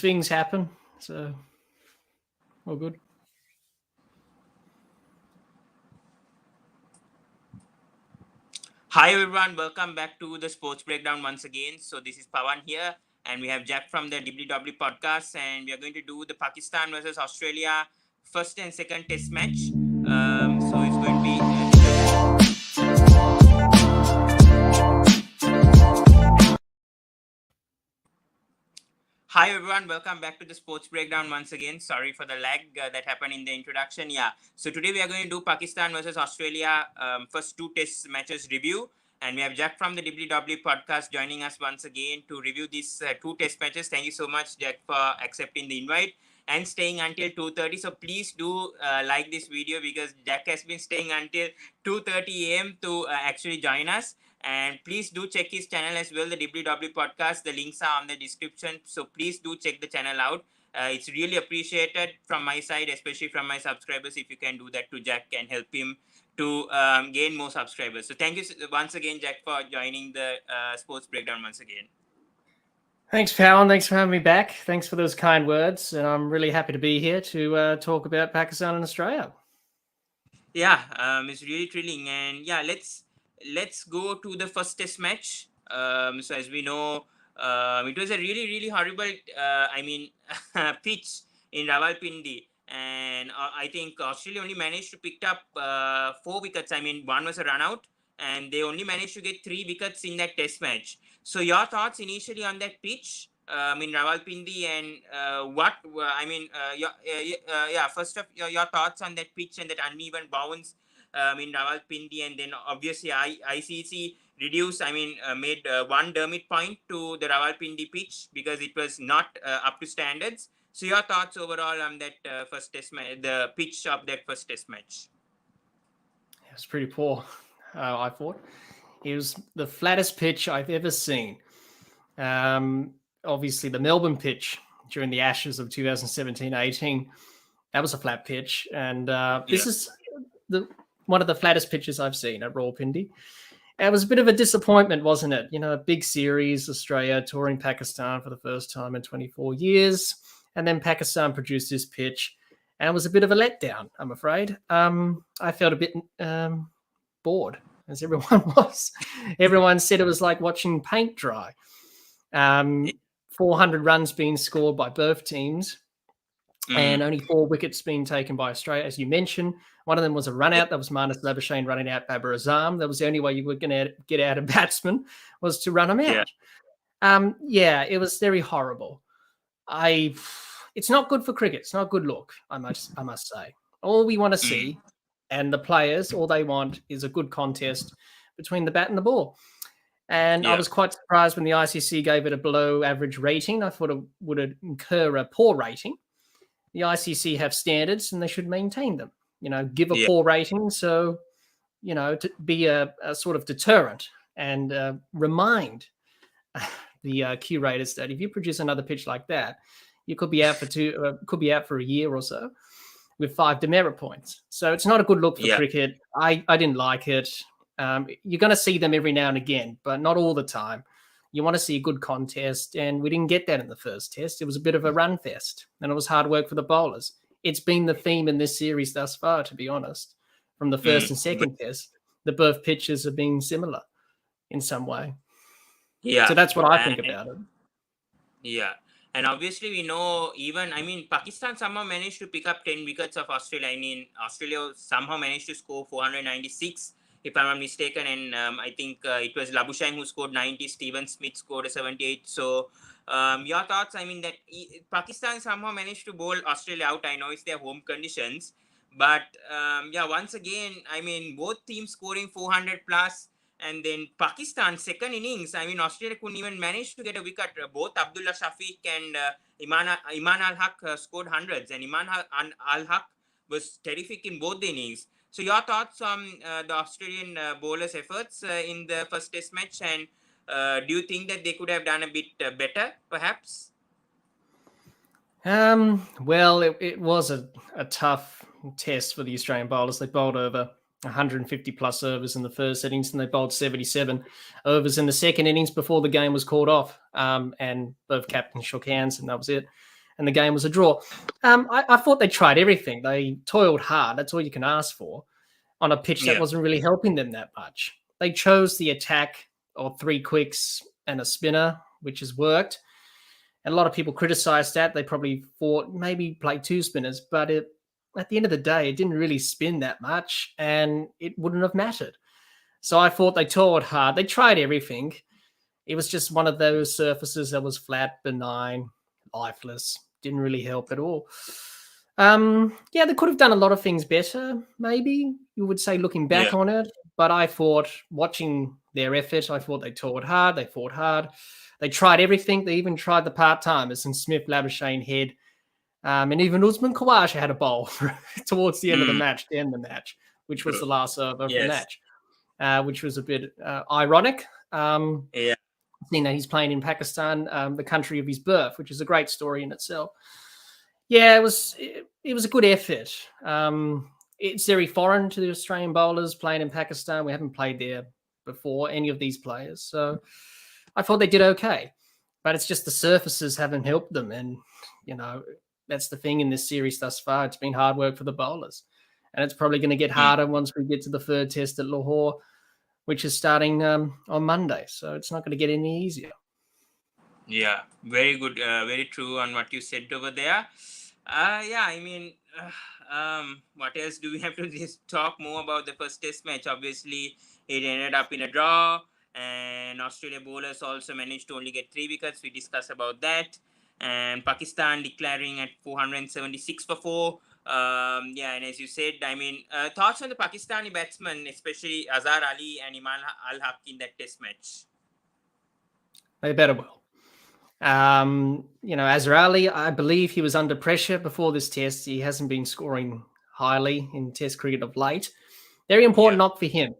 things happen, so all good. Hi everyone, welcome back to the Sports Breakdown once again. So this is Pawan here, and we have Jack from the Dibbly Dobbly Podcast, and we are going to do the Pakistan versus Australia first and second Test match. So it's going to be. Hi everyone, welcome back to the Sports Breakdown once again. Sorry for the lag that happened in the introduction. So today we are going to do Pakistan versus Australia first two Test matches review. And we have Jack from the Dibbly Dobbly Podcast joining us once again to review these two Test matches. Thank you so much, Jack, for accepting the invite and staying until 2:30. So please do like this video because Jack has been staying until 2:30 a.m. to actually join us. And please do check his channel as well, the Dibbly Dobbly Podcast. The links are on the description. So please do check the channel out. It's really appreciated from my side, especially from my subscribers. If you can do that to Jack and help him to gain more subscribers. So thank you once again, Jack, for joining the Sports Breakdown once again. Thanks, Pawan. Thanks for having me back. Thanks for those kind words. And I'm really happy to be here to talk about Pakistan and Australia. Yeah, it's really thrilling. And yeah, let's go to the first Test match. So as we know, it was a really horrible, pitch in Rawalpindi, and I think Australia only managed to pick up 4 wickets. One was a run out, and they only managed to get 3 wickets in that Test match. So your thoughts initially on that pitch in Rawalpindi, and first of your thoughts on that pitch and that uneven bounce in Rawalpindi, and then obviously ICC reduced, made 1 Dermot point to the Rawalpindi pitch because it was not up to standards. So your thoughts overall on that first Test match, the pitch of that first Test match? It was pretty poor, I thought. It was the flattest pitch I've ever seen. Obviously, the Melbourne pitch during the Ashes of 2017-18, that was a flat pitch. And this is one of the flattest pitches I've seen at Rawalpindi. It was a bit of a disappointment, wasn't it? You know, a big series, Australia touring Pakistan for the first time in 24 years. And then Pakistan produced this pitch. And it was a bit of a letdown, I'm afraid. I felt a bit bored, as everyone was. Everyone said it was like watching paint dry. 400 runs being scored by both teams. And only 4 wickets being taken by Australia, as you mentioned. One of them was a run out. That was Marnus Labuschagne running out BABAR Azam. That was the only way you were going to get out a batsman was to run them out. It was very horrible. It's not good for cricket. It's not a good look, I must say. All we want to see, and the players, all they want is a good contest between the bat and the ball. And I was quite surprised when the ICC gave it a below average rating. I thought it would incur a poor rating. The ICC have standards and they should maintain them. You know, give a poor rating so, you know, to be a sort of deterrent and remind the curators that if you produce another pitch like that, you could be out for a year or so with 5 demerit points. So it's not a good look for cricket. I didn't like it. You're going to see them every now and again, but not all the time. You want to see a good contest, and we didn't get that in the first Test. It was a bit of a run fest, and it was hard work for the bowlers. It's been the theme in this series thus far, to be honest, from the first and second Test. The both pitches have been similar in some way. Yeah. So that's what I think about it. Yeah. And obviously, we know Pakistan somehow managed to pick up 10 wickets of Australia. Australia somehow managed to score 496. If I'm not mistaken, and I think it was Labuschagne who scored 90, Steven Smith scored a 78. So your thoughts, that Pakistan somehow managed to bowl Australia out. I know it's their home conditions, but once again, both teams scoring 400 plus, and then Pakistan's second innings, Australia couldn't even manage to get a wicket. Both Abdullah Shafiq and Iman Al-Haq scored hundreds, and Iman Al-Haq was terrific in both the innings. So your thoughts on the Australian bowlers' efforts in the first Test match, and do you think that they could have done a bit better, perhaps? Well, it was a tough test for the Australian bowlers. They bowled over 150 plus overs in the first innings, and they bowled 77 overs in the second innings before the game was called off. And both captains shook hands, and that was it. And the game was a draw. I thought they tried everything. They toiled hard. That's all you can ask for on a pitch that wasn't really helping them that much. They chose the attack of 3 quicks and a spinner, which has worked. And a lot of people criticized that. They probably thought maybe play 2 spinners, but at the end of the day, it didn't really spin that much and it wouldn't have mattered. So I thought they toiled hard. They tried everything. It was just one of those surfaces that was flat, benign, lifeless. Didn't really help at all. They could have done a lot of things better, maybe, you would say, looking back on it. But I thought, watching their effort, I thought they toiled hard. They fought hard. They tried everything. They even tried the part-timers, and Smith, Labuschagne, Head, and even Usman Khawaja had a bowl towards the end of the match, to end the match, which was the last over of the match, which was a bit ironic. Seeing that he's playing in Pakistan, the country of his birth, which is a great story in itself. Yeah, it was a good effort. It's very foreign to the Australian bowlers playing in Pakistan. We haven't played there before, any of these players. So I thought they did okay. But it's just the surfaces haven't helped them. And, that's the thing in this series thus far. It's been hard work for the bowlers. And it's probably going to get harder once we get to the third test at Lahore, which is starting on Monday. So it's not going to get any easier. Yeah, very good. Very true on what you said over there. What else do we have to just talk more about the first test match? Obviously, it ended up in a draw, and Australia bowlers also managed to only get 3 wickets. We discussed about that. And Pakistan declaring at 476 for 4. And as you said, thoughts on the Pakistani batsmen, especially Azhar Ali and Iman al-Haq in that test match? They better well. Azhar Ali, I believe he was under pressure before this test. He hasn't been scoring highly in test cricket of late. Very important knock for him.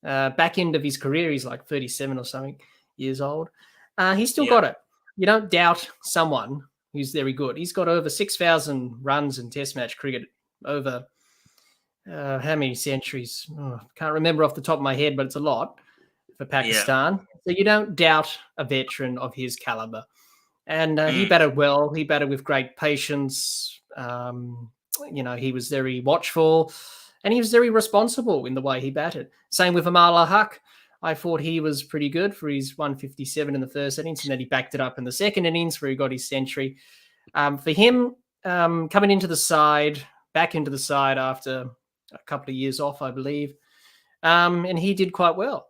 Back end of his career, he's like 37 or something years old. He's still got it. You don't doubt someone who's very good. He's got over 6,000 runs in test match cricket, over how many centuries? Can't remember off the top of my head, but it's a lot for Pakistan. So you don't doubt a veteran of his caliber. And he batted well. He batted with great patience. He was very watchful, and he was very responsible in the way he batted. Same with Iman al-Haq. I thought he was pretty good for his 157 in the first innings, and then he backed it up in the second innings where he got his century. For him, coming into the side, back into the side after a couple of years off, I believe, and he did quite well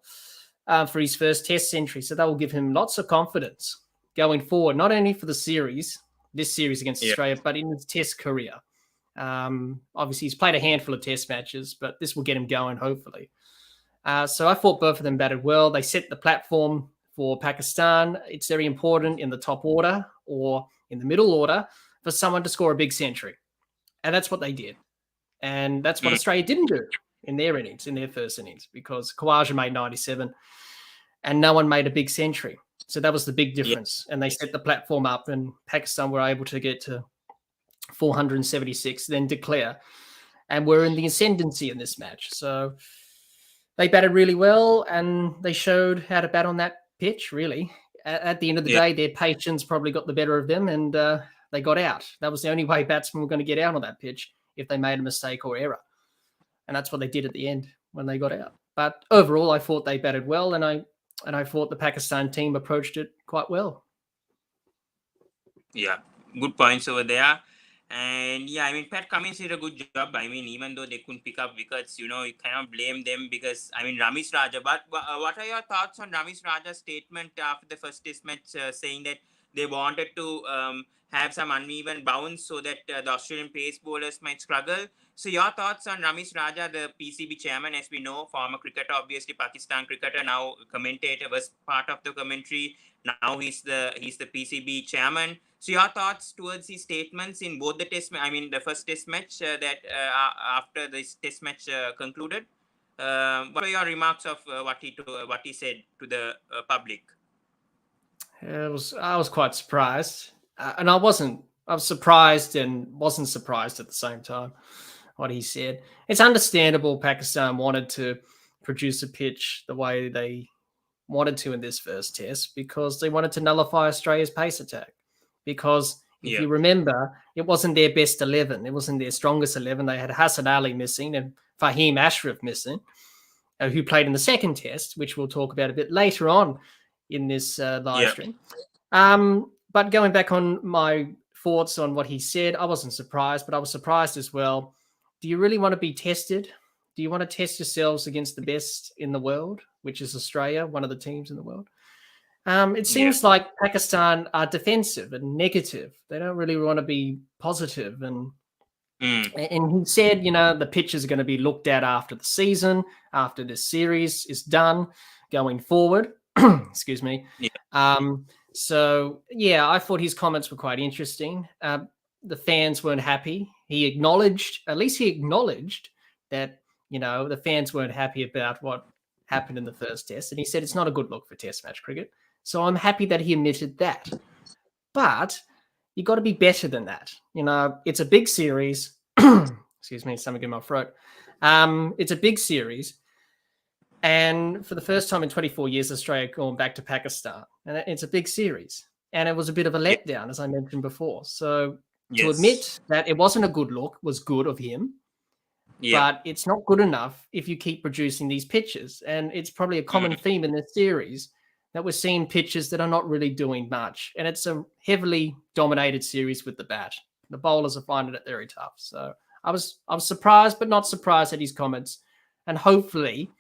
for his first test century. So that will give him lots of confidence going forward, not only for this series against Australia, but in his test career. Obviously, he's played a handful of test matches, but this will get him going, hopefully. So I thought both of them batted well. They set the platform for Pakistan. It's very important in the top order or in the middle order for someone to score a big century. And that's what they did. And that's what Australia didn't do in their innings, in their first innings, because KHAWAJA made 97 and no one made a big century. So that was the big difference. And they set the platform up, and Pakistan were able to get to 476, then declare. And we're in the ascendancy in this match. So they batted really well, and they showed how to bat on that pitch, really. At the end of the day, their patience probably got the better of them, and they got out. That was the only way batsmen were going to get out on that pitch, if they made a mistake or error. And that's what they did at the end when they got out. But overall, I thought they batted well, and I thought the Pakistan team approached it quite well. Yeah, good points over there. And Pat Cummins did a good job. Even though they couldn't pick up wickets, you cannot blame them because, Ramesh Raja. But what are your thoughts on Ramesh Raja's statement after the first test match saying that they wanted to have some uneven bounce so that the Australian pace bowlers might struggle? So your thoughts on Ramesh Raja, the PCB chairman, as we know, former cricketer, obviously Pakistan cricketer, now commentator, was part of the commentary. Now he's the PCB chairman. So your thoughts towards his statements in both the the first test match that after this test match concluded? What were your remarks of what he said to the public? I was quite surprised, and I was surprised and wasn't surprised at the same time. what he said. It's understandable Pakistan wanted to produce a pitch the way they wanted to in this first test because they wanted to nullify Australia's pace attack. Because if you remember, it wasn't their best 11. It wasn't their strongest 11. They had Hassan Ali missing and Fahim Ashraf missing, who played in the second test, which we'll talk about a bit later on in this live stream. But going back on my thoughts on what he said, I wasn't surprised, but I was surprised as well. Do you really want to be tested? Do you want to test yourselves against the best in the world, which is Australia, one of the teams in the world? It seems like Pakistan are defensive and negative. They don't really want to be positive. And he said, the pitches are going to be looked at after the season, after this series is done, going forward. Excuse me. So, I thought his comments were quite interesting. The fans weren't happy. At least he acknowledged that, the fans weren't happy about what happened in the first test. And he said it's not a good look for test match cricket. So I'm happy that he admitted that. But you got to be better than that. It's a big series. Excuse me, something in my throat. It's a big series. And for the first time in 24 years, Australia gone back to Pakistan. And it's a big series. And it was a bit of a letdown, as I mentioned before. So to admit that it wasn't a good look was good of him. But it's not good enough if you keep producing these pitches. And it's probably a common theme in this series that we're seeing pitches that are not really doing much. And it's a heavily dominated series with the bat. The bowlers are finding it very tough. So I was surprised, but not surprised at his comments. And hopefully,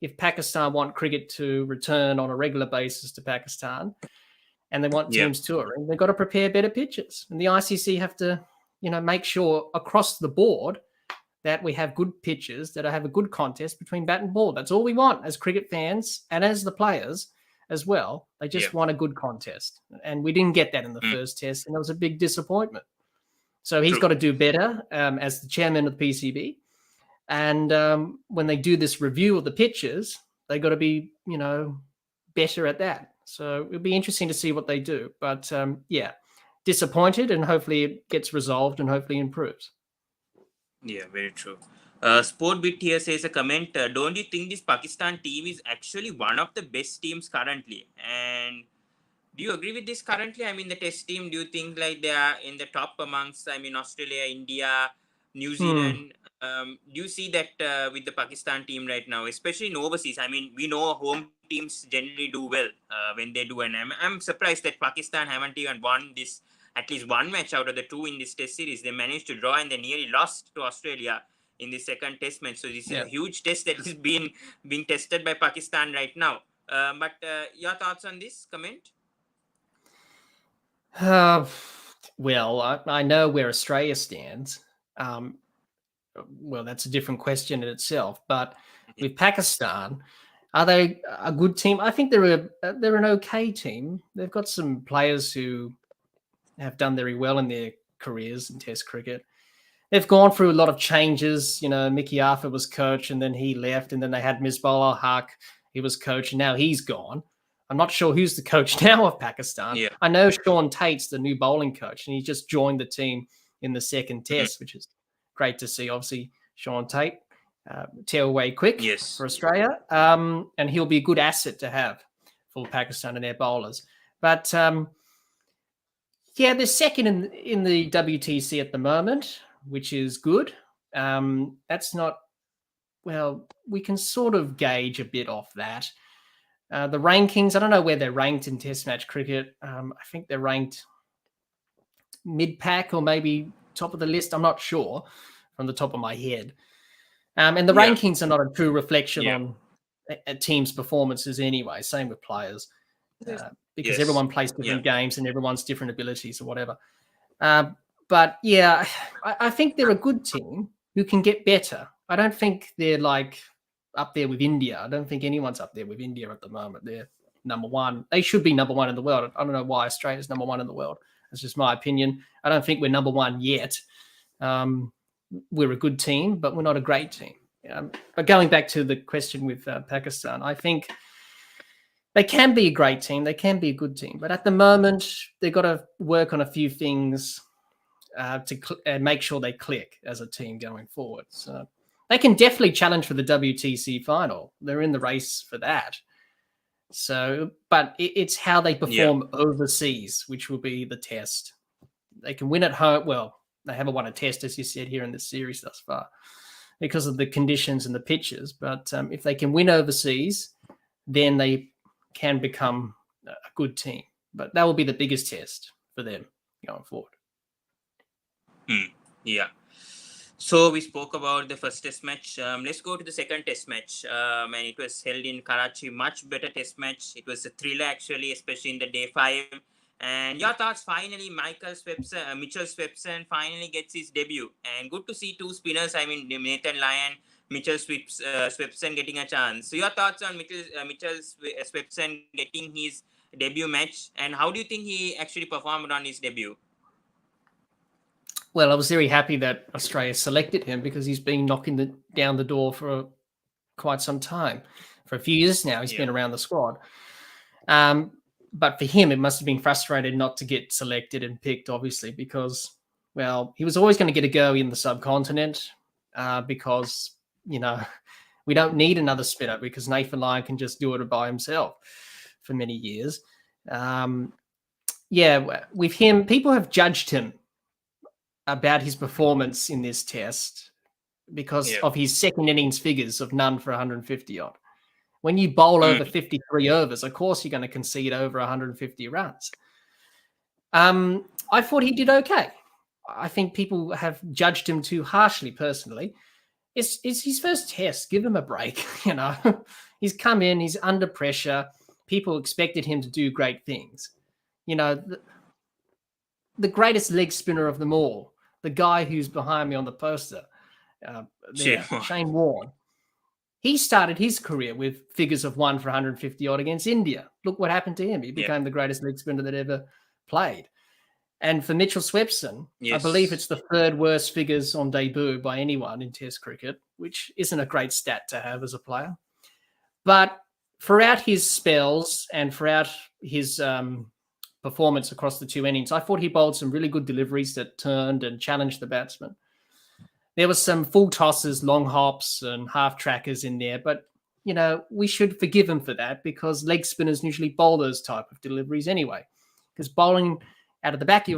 if Pakistan want cricket to return on a regular basis to Pakistan and they want teams touring, they've got to prepare better pitches. And the ICC have to, make sure across the board that we have good pitches, that have a good contest between bat and ball. That's all we want as cricket fans and as the players as well. They just want a good contest. And we didn't get that in the first test, and that was a big disappointment. So he's got to do better as the chairman of the PCB. And when they do this review of the pitches, they got to be, better at that. So it'll be interesting to see what they do. But disappointed, and hopefully it gets resolved and hopefully improves. Yeah, very true. Sportbit here says a comment. Don't you think this Pakistan team is actually one of the best teams currently? And do you agree with this currently? I mean, the test team, do you think like they are in the top amongst, Australia, India, New Zealand? Do you see that with the Pakistan team right now, especially in overseas? I mean, we know home teams generally do well when they do. And I'm surprised that Pakistan haven't even won this, at least one match out of the two in this test series. They managed to draw and they nearly lost to Australia in the second test match. So this is a huge test that is being tested by Pakistan right now. But your thoughts on this comment? Well, I know where Australia stands. Well, that's a different question in itself. But with Pakistan, are they a good team? I think they're an okay team. They've got some players who have done very well in their careers in Test cricket. They've gone through a lot of changes. Mickey Arthur was coach, and then he left, and then they had Misbah al-Haq. He was coach, and now he's gone. I'm not sure who's the coach now of Pakistan. I know Sean Tate's the new bowling coach, and he just joined the team in the second test, which is great to see. Obviously, Sean Tate, tear away quick for Australia, and he'll be a good asset to have for Pakistan and their bowlers. But they're second in the WTC at the moment, which is good. That's not, well, we can sort of gauge a bit off that. The rankings, I don't know where they're ranked in Test match cricket. I think they're ranked mid-pack or maybe top of the list. I'm not sure from the top of my head. And the rankings are not a true reflection on a team's performances anyway. Same with players. Because everyone plays different games and everyone's different abilities or whatever. But I think they're a good team who can get better. I don't think they're like up there with India. I don't think anyone's up there with India at the moment. They're number one. They should be number one in the world. I don't know why Australia's number one in the world. That's just my opinion. I don't think we're number one yet. We're a good team, but we're not a great team. But going back to the question with Pakistan, I think they can be a great team. They can be a good team. But at the moment, they've got to work on a few things to make sure they click as a team going forward. So they can definitely challenge for the WTC final. They're in the race for that. So, but it's how they perform overseas, which will be the test. They can win at home. Well, they haven't won a test, as you said, here in this series thus far because of the conditions and the pitches. But if they can win overseas, then they can become a good team. But that will be the biggest test for them going forward. Yeah. So we spoke about the first test match. Let's go to the second test match. And it was held in Karachi. Much better test match. It was a thriller, actually, especially in the day 5. And your thoughts? Finally, Mitchell Swepson finally gets his debut. And good to see 2 spinners. I mean, Nathan Lyon, Mitchell Swepson getting a chance. So your thoughts on Mitchell Swepson getting his debut match? And how do you think he actually performed on his debut? Well, I was very happy that Australia selected him because he's been knocking down the door for quite some time. For a few years now, he's been around the squad. But for him, it must have been frustrated not to get selected and picked, obviously, because, well, he was always going to get a go in the subcontinent because, you know, we don't need another spinner because Nathan Lyon can just do it by himself for many years. With him, people have judged him about his performance in this test because of his second innings figures of none for 150 odd. When you bowl over 53 overs, of course you're going to concede over 150 runs. I thought he did okay. I think people have judged him too harshly, personally. It's his first test. Give him a break, you know. He's come in, he's under pressure. People expected him to do great things. You know, the greatest leg spinner of them all, the guy who's behind me on the poster, Shane Warne. He started his career with figures of 1 for 150 odd against India. Look what happened to him. He became the greatest leg spinner that ever played. And for Mitchell Swepson, I believe it's the 3rd worst figures on debut by anyone in Test cricket, which isn't a great stat to have as a player. But throughout his spells and throughout his performance across the 2 innings, I thought he bowled some really good deliveries that turned and challenged the batsman. There was some full tosses, long hops and half trackers in there, but, you know, we should forgive him for that because leg spinners usually bowl those type of deliveries anyway. Because bowling out of the back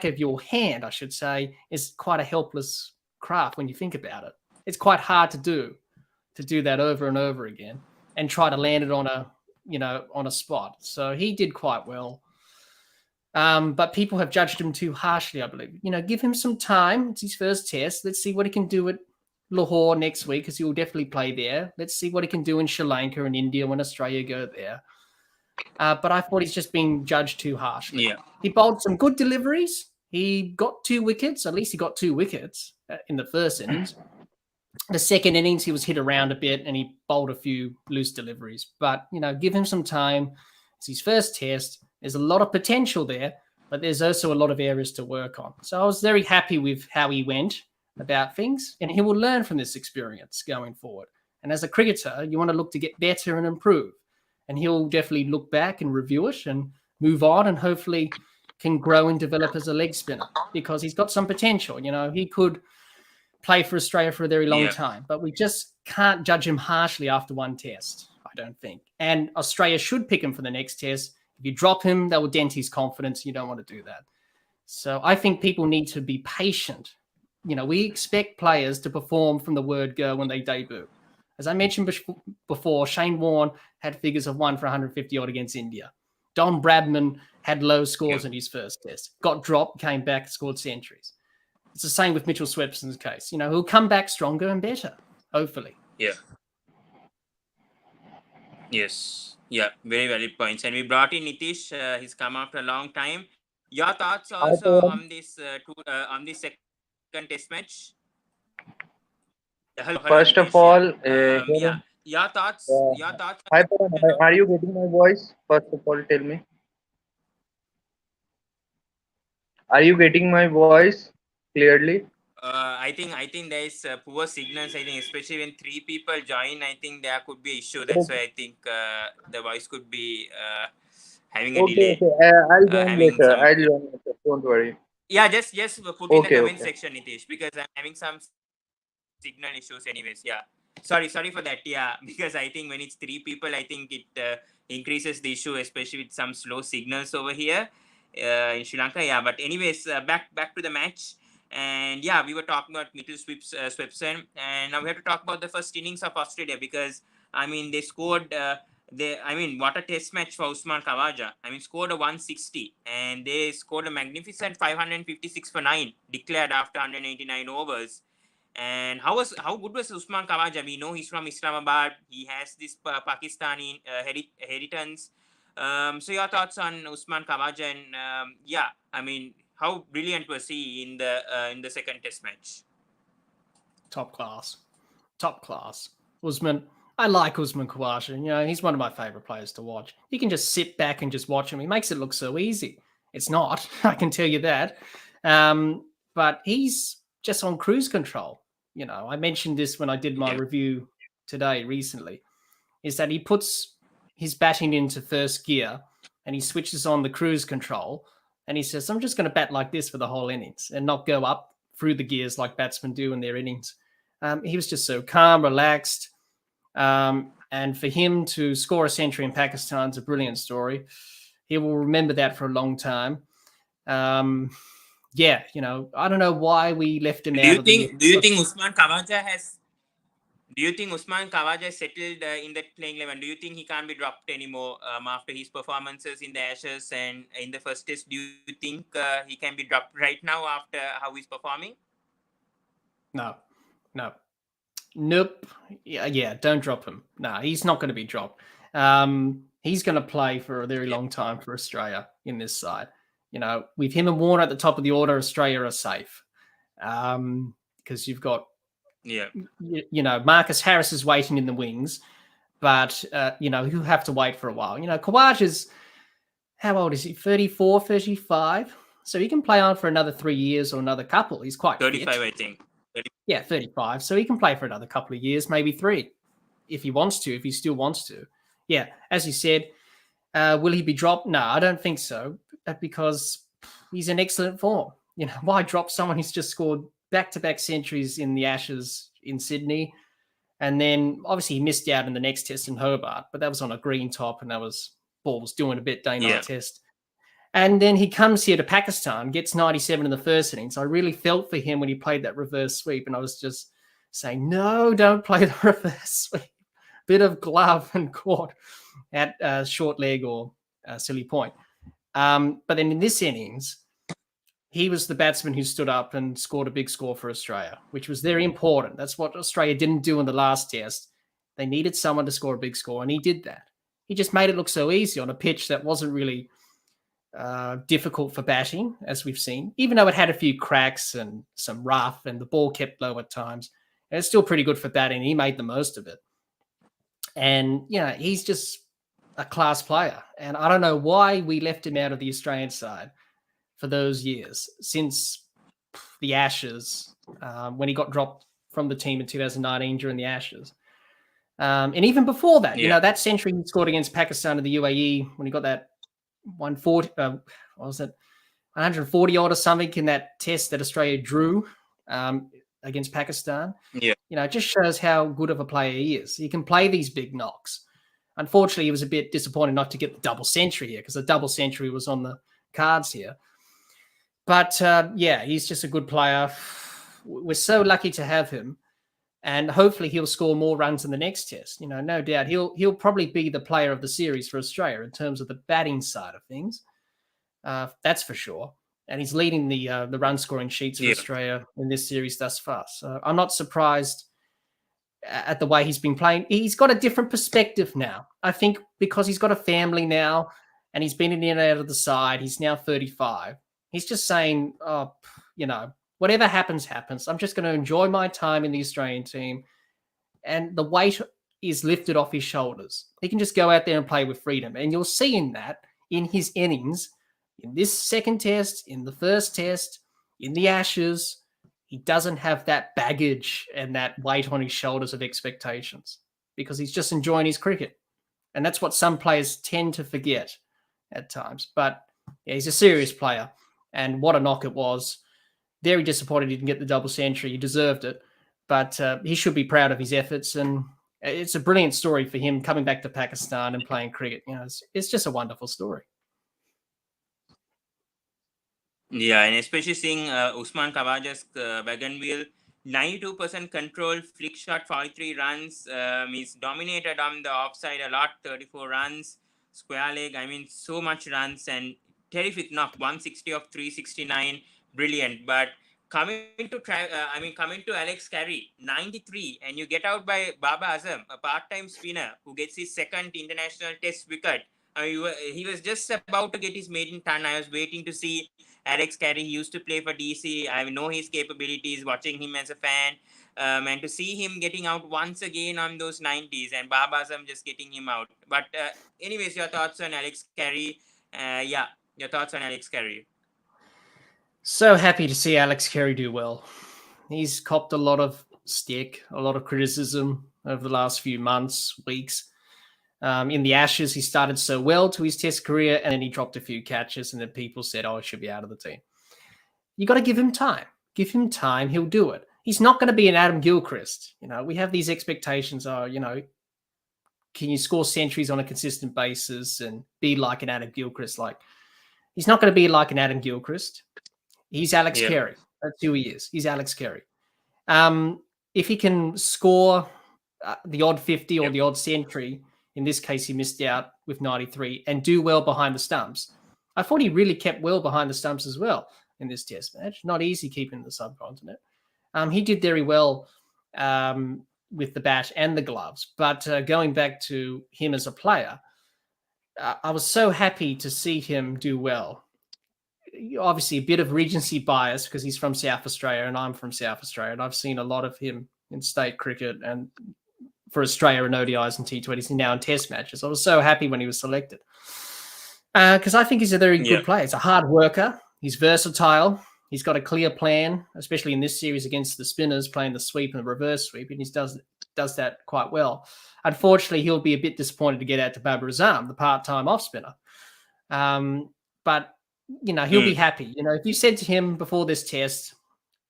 of your hand, I should say, is quite a helpless craft when you think about it. It's quite hard to do that over and over again and try to land it on a spot. So he did quite well. But people have judged him too harshly, I believe. You know, give him some time. It's his first test. Let's see what he can do at Lahore next week because he will definitely play there. Let's see what he can do in Sri Lanka and India when Australia go there. But I thought he's just been judged too harshly. Yeah. He bowled some good deliveries. He got 2 wickets. At least he got 2 wickets in the first innings. The second innings, he was hit around a bit and he bowled a few loose deliveries. But, you know, give him some time. It's his first test. There's a lot of potential there, but there's also a lot of areas to work on. So I was very happy with how he went about things, and he will learn from this experience going forward. And as a cricketer, you want to look to get better and improve. And he'll definitely look back and review it and move on and hopefully can grow and develop as a leg spinner because he's got some potential. You know, he could play for Australia for a very long time, but we just can't judge him harshly after 1 test, I don't think. And Australia should pick him for the next test. If you drop him, that will dent his confidence. You don't want to do that. So I think people need to be patient. You know, we expect players to perform from the word go when they debut. As I mentioned before, Shane Warne had figures of 1 for 150 odd against India. Don Bradman had low scores in his first test. Got dropped, came back, scored centuries. It's the same with Mitchell Swepson's case. You know, he'll come back stronger and better, hopefully. Yeah. Yes. Yeah, very valid points. And we brought in Nitish. He's come after a long time. Your thoughts also on this second test match? Hello, First Nitish, of all, your thoughts. Your thoughts. Hi, Pawan. Are you getting my voice? First of all, tell me. Are you getting my voice clearly? I think there is poor signals. I think especially when 3 people join, I think there could be an issue. That's why I think the voice could be having a delay. Okay. I'll join later. Don't worry. Yeah, just put in the Okay, comment okay. section, Nitish, because I'm having some signal issues anyways. Yeah, sorry for that. Yeah, because I think when it's 3 people, I think it increases the issue, especially with some slow signals over here in Sri Lanka. Yeah, but anyways, back to the match. And yeah, we were talking about Mitchell Swepson, and now we have to talk about the first innings of Australia, because I mean they scored what a test match for Usman Khawaja. I mean, scored a 160, and they scored a magnificent 556 for 9, declared after 189 overs. And how good was Usman Khawaja? We know he's from Islamabad. He has this Pakistani inheritance. So your thoughts on Usman Khawaja? And yeah, I mean, how brilliant was he in the second test match? Top class. Usman, I like Usman Khawaja. You know, he's one of my favorite players to watch. You can just sit back and just watch him. He makes it look so easy. It's not, I can tell you that. But he's just on cruise control. You know, I mentioned this when I did my review today recently, is that he puts his batting into first gear and he switches on the cruise control and he says, I'm just going to bat like this for the whole innings and not go up through the gears like batsmen do in their innings. He was just so calm, relaxed. And for him to score a century in Pakistan is a brilliant story. He will remember that for a long time. Yeah, you know, I don't know why we left him out. Do you think Usman Khawaja has settled in that playing 11? Do you think he can't be dropped anymore after his performances in the Ashes and in the first test? Do you think he can be dropped right now after how he's performing? No. Nope. Yeah, don't drop him. No, he's not going to be dropped. He's going to play for a very long time for Australia in this side. You know, with him and Warner at the top of the order, Australia are safe. Because you've got, you know, Marcus Harris is waiting in the wings, but, you know, he'll have to wait for a while. You know, Khawaja's, how old is he? 34, 35? So he can play on for another 3 years or another couple. He's quite 35, fit. I think. 30. Yeah, 35. So he can play for another couple of years, maybe 3, if he wants to, if he still wants to. Yeah, as you said, will he be dropped? No, I don't think so, because he's in excellent form. You know, why drop someone who's just scored back-to-back centuries in the Ashes in Sydney? And then obviously he missed out in the next test in Hobart, but that was on a green top and ball was doing a bit day-night test. And then he comes here to Pakistan, gets 97 in the first innings. I really felt for him when he played that reverse sweep, and I was just saying, no, don't play the reverse sweep. Bit of glove and caught at short leg or silly point. But then in this innings, he was the batsman who stood up and scored a big score for Australia, which was very important. That's what Australia didn't do in the last test. They needed someone to score a big score, and he did that. He just made it look so easy on a pitch that wasn't really difficult for batting, as we've seen, even though it had a few cracks and some rough and the ball kept low at times. And it's still pretty good for batting. He made the most of it. And, you know, he's just a class player. And I don't know why we left him out of the Australian side for those years, since the Ashes, when he got dropped from the team in 2019 during the Ashes. And even before that, you know, that century he scored against Pakistan in the UAE when he got that 140, what was it, 140 odd or something in that test that Australia drew against Pakistan. Yeah. You know, it just shows how good of a player he is. He can play these big knocks. Unfortunately, he was a bit disappointed not to get the double century here, because the double century was on the cards here. But yeah, he's just a good player. We're so lucky to have him. And hopefully he'll score more runs in the next test. You know, no doubt he'll probably be the player of the series for Australia in terms of the batting side of things. That's for sure. And he's leading the run scoring sheets of Australia in this series thus far. So I'm not surprised at the way he's been playing. He's got a different perspective now. I think because he's got a family now and he's been in and out of the side. He's now 35. He's just saying, oh, you know, whatever happens, happens. I'm just going to enjoy my time in the Australian team. And the weight is lifted off his shoulders. He can just go out there and play with freedom. And you'll see in that, in his innings, in this second test, in the first test, in the Ashes, he doesn't have that baggage and that weight on his shoulders of expectations, because he's just enjoying his cricket. And that's what some players tend to forget at times. But yeah, he's a serious player. And what a knock it was. Very disappointed he didn't get the double century. He deserved it. But he should be proud of his efforts. And it's a brilliant story for him coming back to Pakistan and playing cricket. It's just a wonderful story. Yeah, and especially seeing Usman Khawaja's wagon wheel, 92% control, flick shot, 43 runs. He's dominated on the offside a lot, 34 runs, square leg. So much runs and terrific knock, 160 of 369, brilliant. But coming to Alex Carey, 93, and you get out by BABAR, a part-time spinner who gets his second international test wicket. He was just about to get his maiden ton. I was waiting to see Alex Carey. He used to play for DC. I know his capabilities, watching him as a fan. And to see him getting out once again on those 90s and BABAR just getting him out. But anyways, your thoughts on Alex Carey? Your thoughts on Alex Carey? So happy to see Alex Carey do well. He's copped a lot of stick, a lot of criticism over the last few months, weeks. In the Ashes, he started so well to his test career, and then he dropped a few catches, and then people said, he should be out of the team. You got to give him time. Give him time, he'll do it. He's not going to be an Adam Gilchrist. We have these expectations, can you score centuries on a consistent basis and be like an Adam Gilchrist? He's not going to be like an Adam Gilchrist. He's Alex Carey. That's who he is. He's Alex Carey. If he can score the odd 50 or the odd century, in this case, he missed out with 93, and do well behind the stumps. I thought he really kept well behind the stumps as well in this test match. Not easy keeping the subcontinent. He did very well with the bat and the gloves. But going back to him as a player, I was so happy to see him do well. Obviously, a bit of recency bias because he's from South Australia and I'm from South Australia, and I've seen a lot of him in state cricket and for Australia and ODIs and T20s and now in test matches. I was so happy when he was selected because I think he's a very good player. He's a hard worker. He's versatile. He's got a clear plan, especially in this series against the spinners, playing the sweep and the reverse sweep, and he does that quite well. Unfortunately, he'll be a bit disappointed to get out to BABAR, the part-time off spinner. But he'll be happy. If you said to him before this test,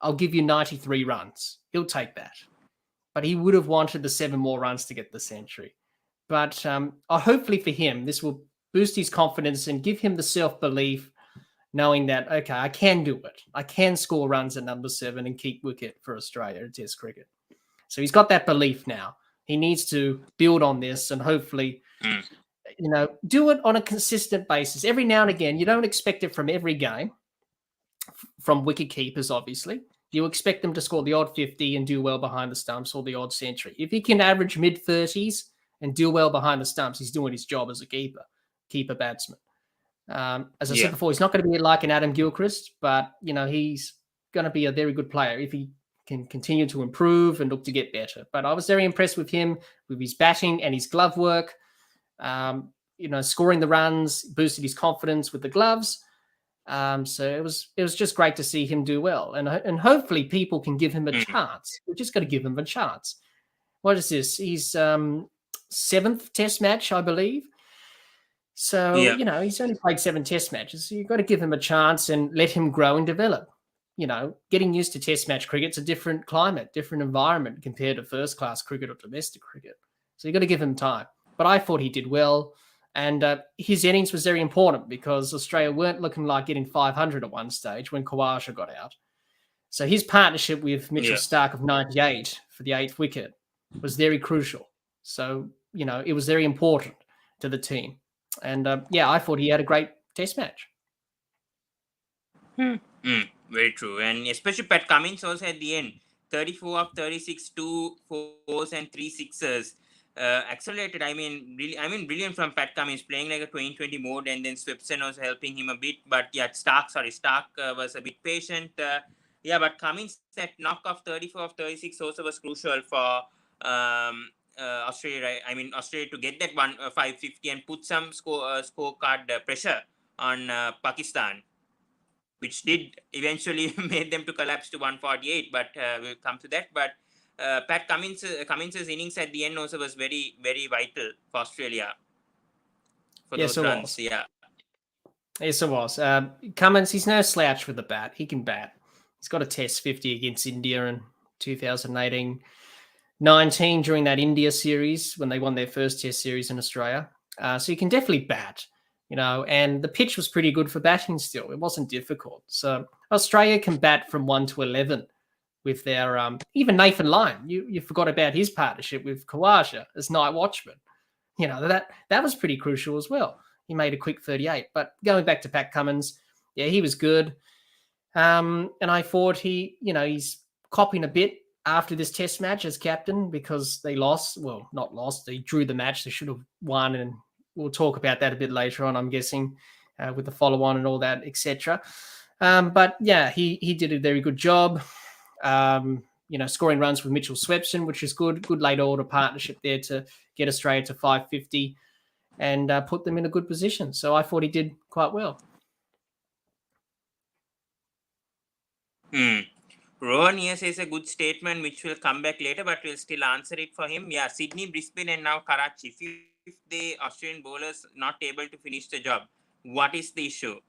I'll give you 93 runs, he'll take that. But he would have wanted the 7 more runs to get the century. But hopefully for him, this will boost his confidence and give him the self-belief, knowing that, okay, I can do it. I can score runs at number 7 and keep wicket for Australia in test cricket. So he's got that belief now. He needs to build on this and hopefully, do it on a consistent basis. Every now and again, you don't expect it from every game, from wicket keepers, obviously. You expect them to score the odd 50 and do well behind the stumps or the odd century. If he can average mid-30s and do well behind the stumps, he's doing his job as a keeper batsman. As I said before, he's not going to be like an Adam Gilchrist, but, he's going to be a very good player if he can continue to improve and look to get better. But I was very impressed with him, with his batting and his glove work. Scoring the runs, boosted his confidence with the gloves. So it was just great to see him do well. And hopefully people can give him a chance. We're just going to give him a chance. What is this? He's 7th test match, I believe. So, he's only played 7 test matches. So you've got to give him a chance and let him grow and develop. Getting used to test match cricket's a different climate, different environment compared to first-class cricket or domestic cricket. So you've got to give him time. But I thought he did well. And his innings was very important because Australia weren't looking like getting 500 at one stage when KHAWAJA got out. So his partnership with Mitchell Starc of 98 for the 8th wicket was very crucial. So, it was very important to the team. And, I thought he had a great test match. Very true. And especially Pat Cummins also at the end. 34 of 36, 2 4s and 3 6s. Accelerated. Brilliant from Pat Cummins, playing like a 2020 mode, and then Swepson was helping him a bit. But Starc was a bit patient. But Cummins, that knock of 34 of 36 also was crucial for Australia. Right? Australia to get that 550 and put some scorecard pressure on Pakistan, which did eventually made them to collapse to 148. But we'll come to that. But Pat Cummins's innings at the end also was very, very vital for Australia. For those runs, Yes, it was. Cummins, he's no slouch with the bat. He can bat. He's got a Test 50 against India in 2018-19 during that India series when they won their first Test series in Australia. So he can definitely bat, and the pitch was pretty good for batting still. It wasn't difficult. So Australia can bat from 1 to 11 with their even Nathan Lyon. You forgot about his partnership with KHAWAJA as night watchman. That was pretty crucial as well. He made a quick 38. But going back to Pat Cummins, yeah, he was good. And I thought he's copping a bit after this Test match as captain because they lost. Well, not lost. They drew the match. They should have won. And we'll talk about that a bit later on, I'm guessing, with the follow-on and all that, etc. But, yeah, he did a very good job. Scoring runs with Mitchell Swepson, which is good. Good late order partnership there to get Australia to 550 and put them in a good position. So I thought he did quite well. Rohan here says a good statement which will come back later, but we'll still answer it for him. Yeah, Sydney, Brisbane and now Karachi. If the Australian bowlers not able to finish the job, what is the issue?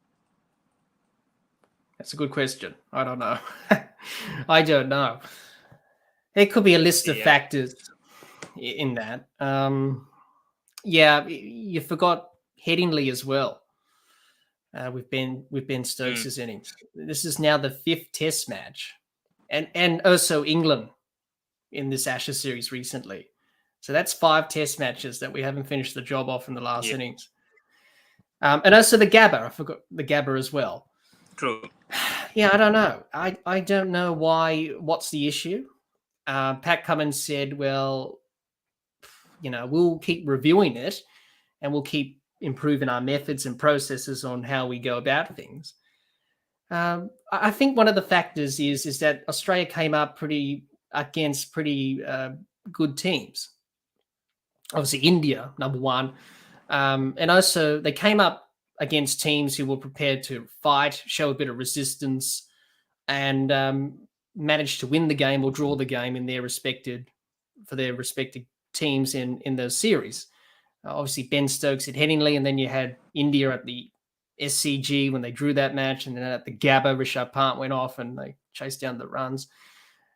That's a good question. I don't know. I don't know. There could be a list of factors in that. You forgot Headingley as well. With Ben Stokes' innings. This is now the 5th Test match, and also England in this Ashes series recently. So that's 5 Test matches that we haven't finished the job off in the last innings. And also the Gabba. I forgot the Gabba as well. True. Yeah, I don't know. I don't know what's the issue. Pat Cummins said, well, we'll keep reviewing it and we'll keep improving our methods and processes on how we go about things. I think one of the factors is that Australia came up against pretty good teams. Obviously, India, number one. And also they came up against teams who were prepared to fight, show a bit of resistance, and managed to win the game or draw the game in their respective teams in those series. Obviously, Ben Stokes at Headingley, and then you had India at the SCG when they drew that match, and then at the Gabba, Rishabh Pant went off and they chased down the runs.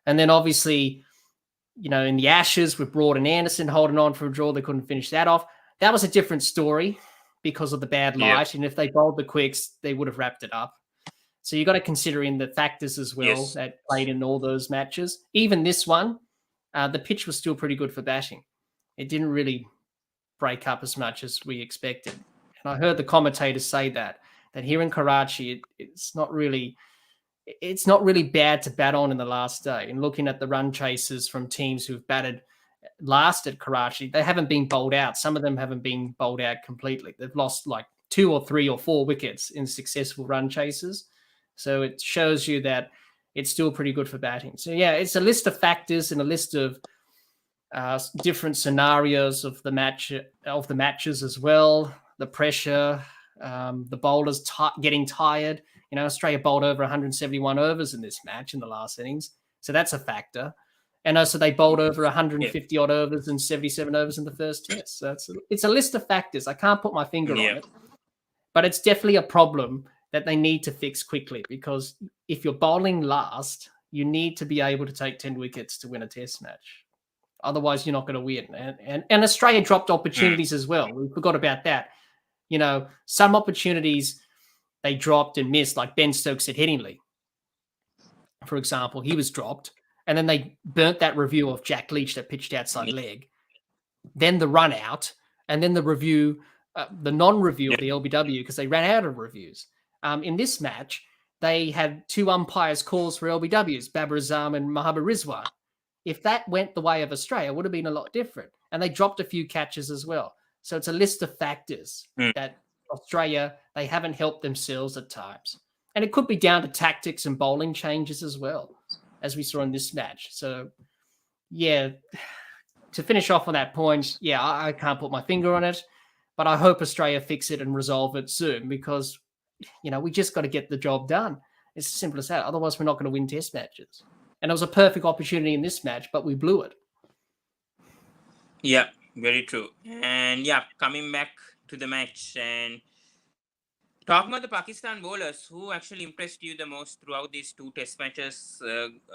And then obviously, in the Ashes with Broad and Anderson holding on for a draw, they couldn't finish that off. That was a different story because of the bad light, and if they bowled the quicks, they would have wrapped it up. So you got to consider in the factors as well that played in all those matches. Even this one, the pitch was still pretty good for batting. It didn't really break up as much as we expected. And I heard the commentators say that here in Karachi, it's not really bad to bat on in the last day. And looking at the run chases from teams who've batted last at Karachi, they haven't been bowled out. Some of them haven't been bowled out completely. They've lost like 2 or 3 or 4 wickets in successful run chases. So it shows you that it's still pretty good for batting. So yeah, it's a list of factors and a list of different scenarios of the matches as well. The pressure, the bowlers getting tired. Australia bowled over 171 overs in this match in the last innings, so that's a factor. And also they bowled over 150 odd overs and 77 overs in the first Test. So it's a list of factors. I can't put my finger on it, but it's definitely a problem that they need to fix quickly, because if you're bowling last, you need to be able to take 10 wickets to win a Test match. Otherwise, you're not going to win. And Australia dropped opportunities as well. We forgot about that. Some opportunities they dropped and missed, like Ben Stokes at Headingley, for example. He was dropped. And then they burnt that review of Jack Leach that pitched outside leg. Then the run out. And then the review, the non-review of the LBW, because they ran out of reviews. In this match, they had 2 umpires' calls for LBWs, Babar Azam and Mahabir Rizwan. If that went the way of Australia, it would have been a lot different. And they dropped a few catches as well. So it's a list of factors that Australia, they haven't helped themselves at times. And it could be down to tactics and bowling changes as well, as we saw in this match. So, yeah, to finish off on that point, I can't put my finger on it, but I hope Australia fix it and resolve it soon, because, we just got to get the job done. It's as simple as that. Otherwise, we're not going to win Test matches. And it was a perfect opportunity in this match, but we blew it. Yeah, very true. And coming back to the match, and Talking about the Pakistan bowlers, who actually impressed you the most throughout these 2 test matches?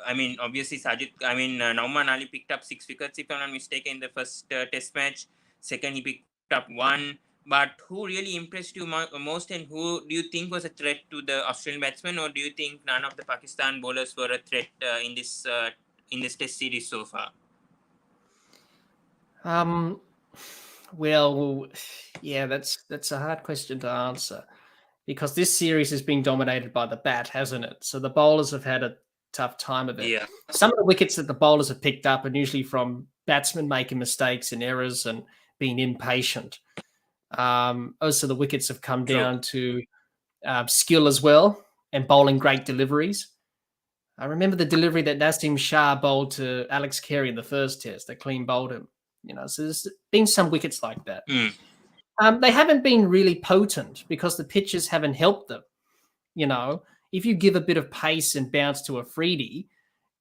I mean, obviously, Nauman Ali picked up 6 wickets, if I'm not mistaken, in the first test match. Second, he picked up 1. But who really impressed you most, and who do you think was a threat to the Australian batsmen, or do you think none of the Pakistan bowlers were a threat in this test series so far? Well, yeah, that's a hard question to answer, because this series has been dominated by the bat, hasn't it? So the bowlers have had a tough time of it. Yeah. Some of the wickets that the bowlers have picked up are usually from batsmen making mistakes and errors and being impatient. Also, the wickets have come down to skill as well and bowling great deliveries. I remember the delivery that Nasim Shah bowled to Alex Carey in the first test, that clean bowled him. So there's been some wickets like that. They haven't been really potent because the pitches haven't helped them. If you give a bit of pace and bounce to Afridi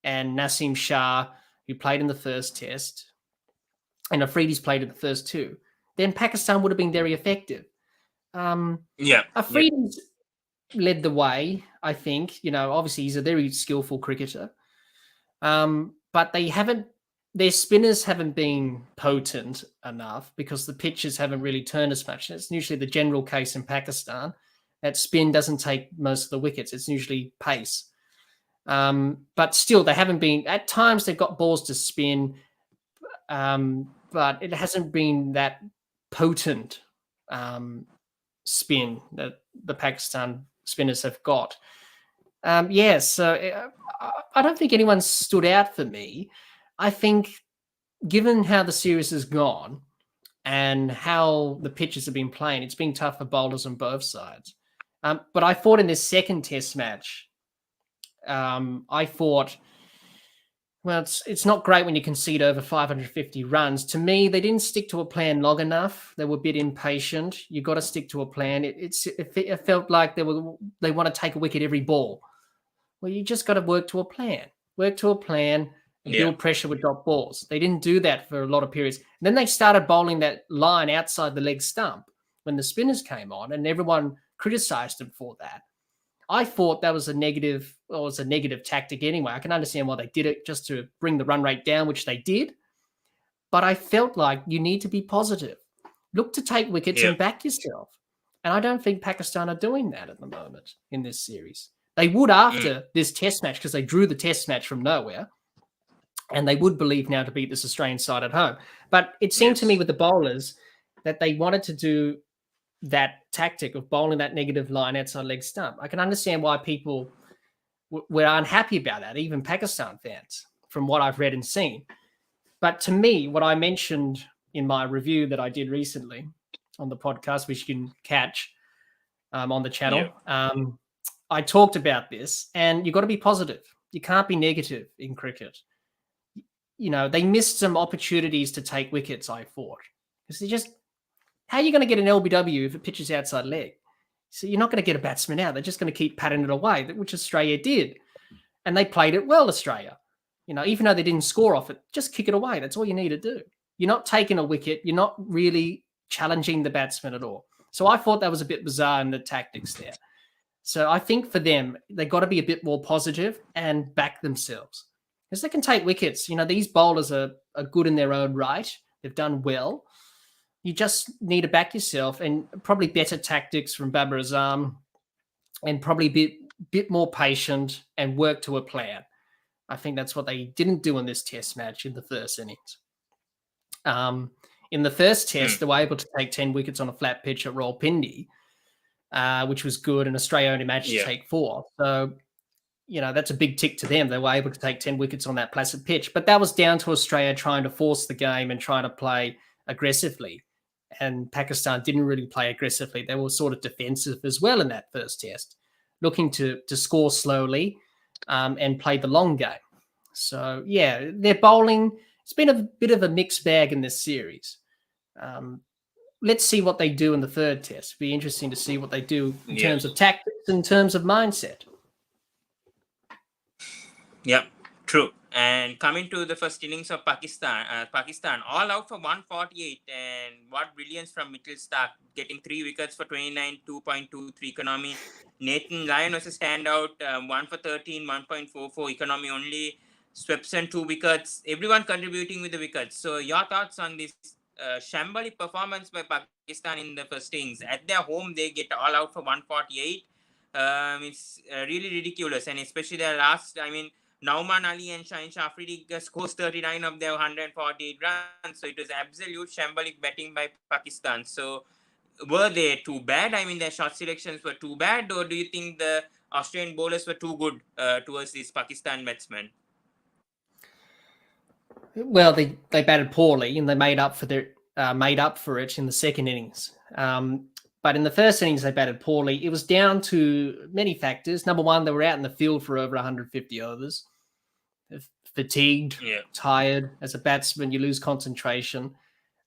and Nasim Shah, who played in the first test, and Afridi's played in the first 2, then Pakistan would have been very effective. Afridi's led the way, I think. Obviously he's a very skillful cricketer, but their spinners haven't been potent enough because the pitches haven't really turned as much. It's usually the general case in Pakistan that spin doesn't take most of the wickets. It's usually pace. But still, they haven't been. At times, they've got balls to spin, but it hasn't been that potent spin that the Pakistan spinners have got. So I don't think anyone stood out for me. I think, given how the series has gone and how the pitches have been playing, it's been tough for bowlers on both sides. But I thought in this second test match, it's not great when you concede over 550 runs. To me, they didn't stick to a plan long enough. They were a bit impatient. You got to stick to a plan. It felt like they want to take a wicket every ball. Well, you just got to work to a plan. And build pressure with dot balls. They didn't do that for a lot of periods. And then they started bowling that line outside the leg stump when the spinners came on, and everyone criticised them for that. I thought that was a negative tactic anyway. I can understand why they did it, just to bring the run rate down, which they did. But I felt like you need to be positive. Look to take wickets and back yourself. And I don't think Pakistan are doing that at the moment in this series. They would after this test match, because they drew the test match from nowhere. And they would believe now to beat this Australian side at home. But it seemed to me with the bowlers that they wanted to do that tactic of bowling that negative line outside leg stump. I can understand why people were unhappy about that, even Pakistan fans, from what I've read and seen. But to me, what I mentioned in my review that I did recently on the podcast, which you can catch on the channel, I talked about this, and you've got to be positive. You can't be negative in cricket. They missed some opportunities to take wickets, I thought. Because how are you going to get an LBW if it pitches outside leg? So you're not going to get a batsman out. They're just going to keep patting it away, which Australia did. And they played it well, Australia. Even though they didn't score off it, just kick it away. That's all you need to do. You're not taking a wicket. You're not really challenging the batsman at all. So I thought that was a bit bizarre in the tactics there. So I think for them, they've got to be a bit more positive and back themselves. Because they can take wickets. These bowlers are good in their own right. They've done well. You just need to back yourself, and probably better tactics from BABAR Azam, and probably bit more patient and work to a plan. I think that's what they didn't do in this test match in the first innings. In the first test, they were able to take 10 wickets on a flat pitch at Rawalpindi, which was good, and Australia only managed to take 4. So, that's a big tick to them. They were able to take 10 wickets on that placid pitch. But that was down to Australia trying to force the game and trying to play aggressively. And Pakistan didn't really play aggressively. They were sort of defensive as well in that first test, looking to score slowly and play the long game. So, their bowling, it's been a bit of a mixed bag in this series. Let's see what they do in the third test. It'll be interesting to see what they do in terms of tactics, in terms of mindset. Yeah, true. And coming to the first innings of Pakistan all out for 148, and what brilliance from Mitchell Starc, getting 3 wickets for 29, 2.23 economy. Nathan Lyon was a standout, 1 for 13, 1.44 economy only. Swepson 2 wickets. Everyone contributing with the wickets. So your thoughts on this shambolic performance by Pakistan in the first innings? At their home, they get all out for 148. It's really ridiculous, and especially their last. Nauman Ali and Shaheen Shafri scores 39 of their 148 runs. So it was absolute shambolic batting by Pakistan. So were they too bad? Their shot selections were too bad, or do you think the Australian bowlers were too good towards these Pakistan batsmen? Well, they batted poorly, and they made up for it in the second innings. But in the first innings, they batted poorly. It was down to many factors. Number one, they were out in the field for over 150 overs. They're fatigued, tired. As a batsman, you lose concentration,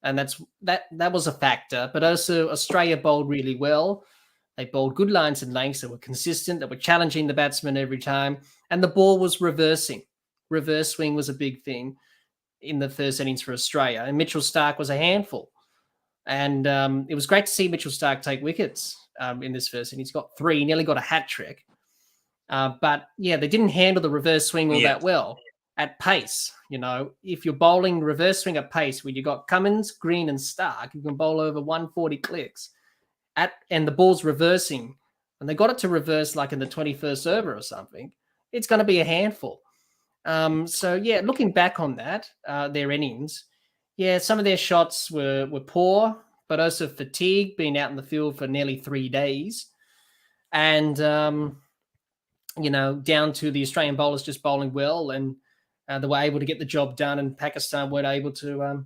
and that was a factor. But also, Australia bowled really well. They bowled good lines and lengths. They were consistent. They were challenging the batsman every time, and the ball was reversing. Reverse swing was a big thing in the first innings for Australia, and Mitchell Starc was a handful. And it was great to see Mitchell Starc take wickets in this first innings. He's got 3, nearly got a hat trick. But yeah, they didn't handle the reverse swing all that well at pace. If you're bowling reverse swing at pace, when you got Cummins, Green, and Starc, you can bowl over 140 clicks. And the ball's reversing, and they got it to reverse like in the 21st over or something. It's going to be a handful. So yeah, looking back on that, their innings, some of their shots were poor, but also fatigue, being out in the field for nearly 3 days. And, down to the Australian bowlers just bowling well, and they were able to get the job done, and Pakistan weren't able to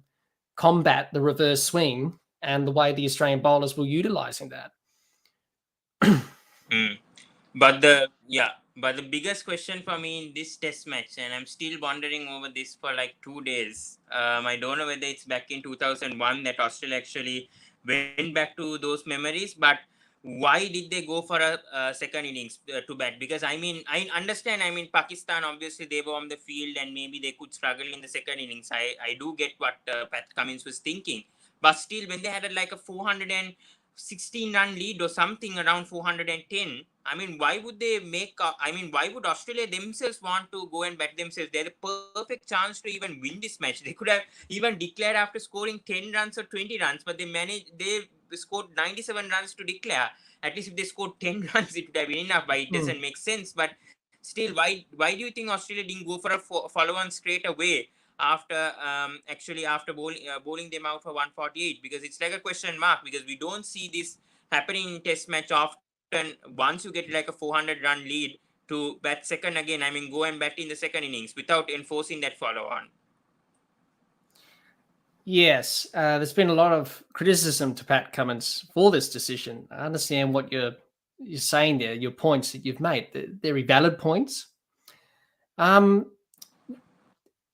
combat the reverse swing and the way the Australian bowlers were utilising that. But the biggest question for me in this test match, and I'm still wondering over this for like 2 days. I don't know whether it's back in 2001 that Australia actually went back to those memories, but why did they go for a second innings to bat? Because I understand. Pakistan, obviously they were on the field and maybe they could struggle in the second innings. I do get what Pat Cummins was thinking, but still, when they had like a 416 run lead or something around 410. Why would they why would Australia themselves want to go and bat themselves? They had a perfect chance to even win this match. They could have even declared after scoring 10 runs or 20 runs, but they scored 97 runs to declare. At least if they scored 10 runs, it would have been enough, but it doesn't make sense. But still, why do you think Australia didn't go for a follow-on straight away after bowling them out for 148? Because it's like a question mark, because we don't see this happening in test match often. Once you get like a 400 run lead, to bat second again, go and bat in the second innings without enforcing that follow on. Yes, there's been a lot of criticism to Pat Cummins for this decision. I understand what you're saying there, your points that you've made. They're very valid points. Where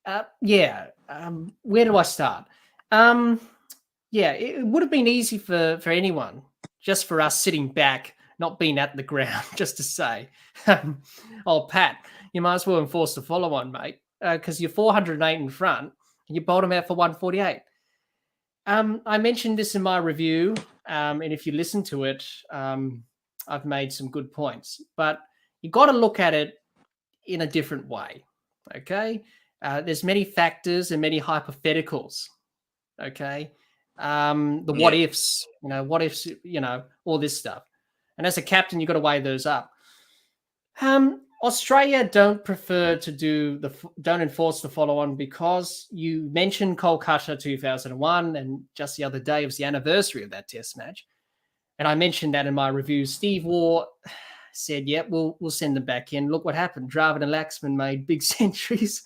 do I start? It would have been easy for anyone, just for us sitting back, not being at the ground, just to say, oh, Pat, you might as well enforce the follow-on, mate, because you're 408 in front and you bowled them out for 148. I mentioned this in my review, and if you listen to it, I've made some good points. But you got to look at it in a different way, okay? There's many factors and many hypotheticals, okay? What ifs, all this stuff. And as a captain, you've got to weigh those up. Australia don't enforce the follow-on because you mentioned Kolkata 2001, and just the other day it was the anniversary of that test match. And I mentioned that in my review. Steve Waugh said, we'll send them back in. Look what happened. Dravid and Laxman made big centuries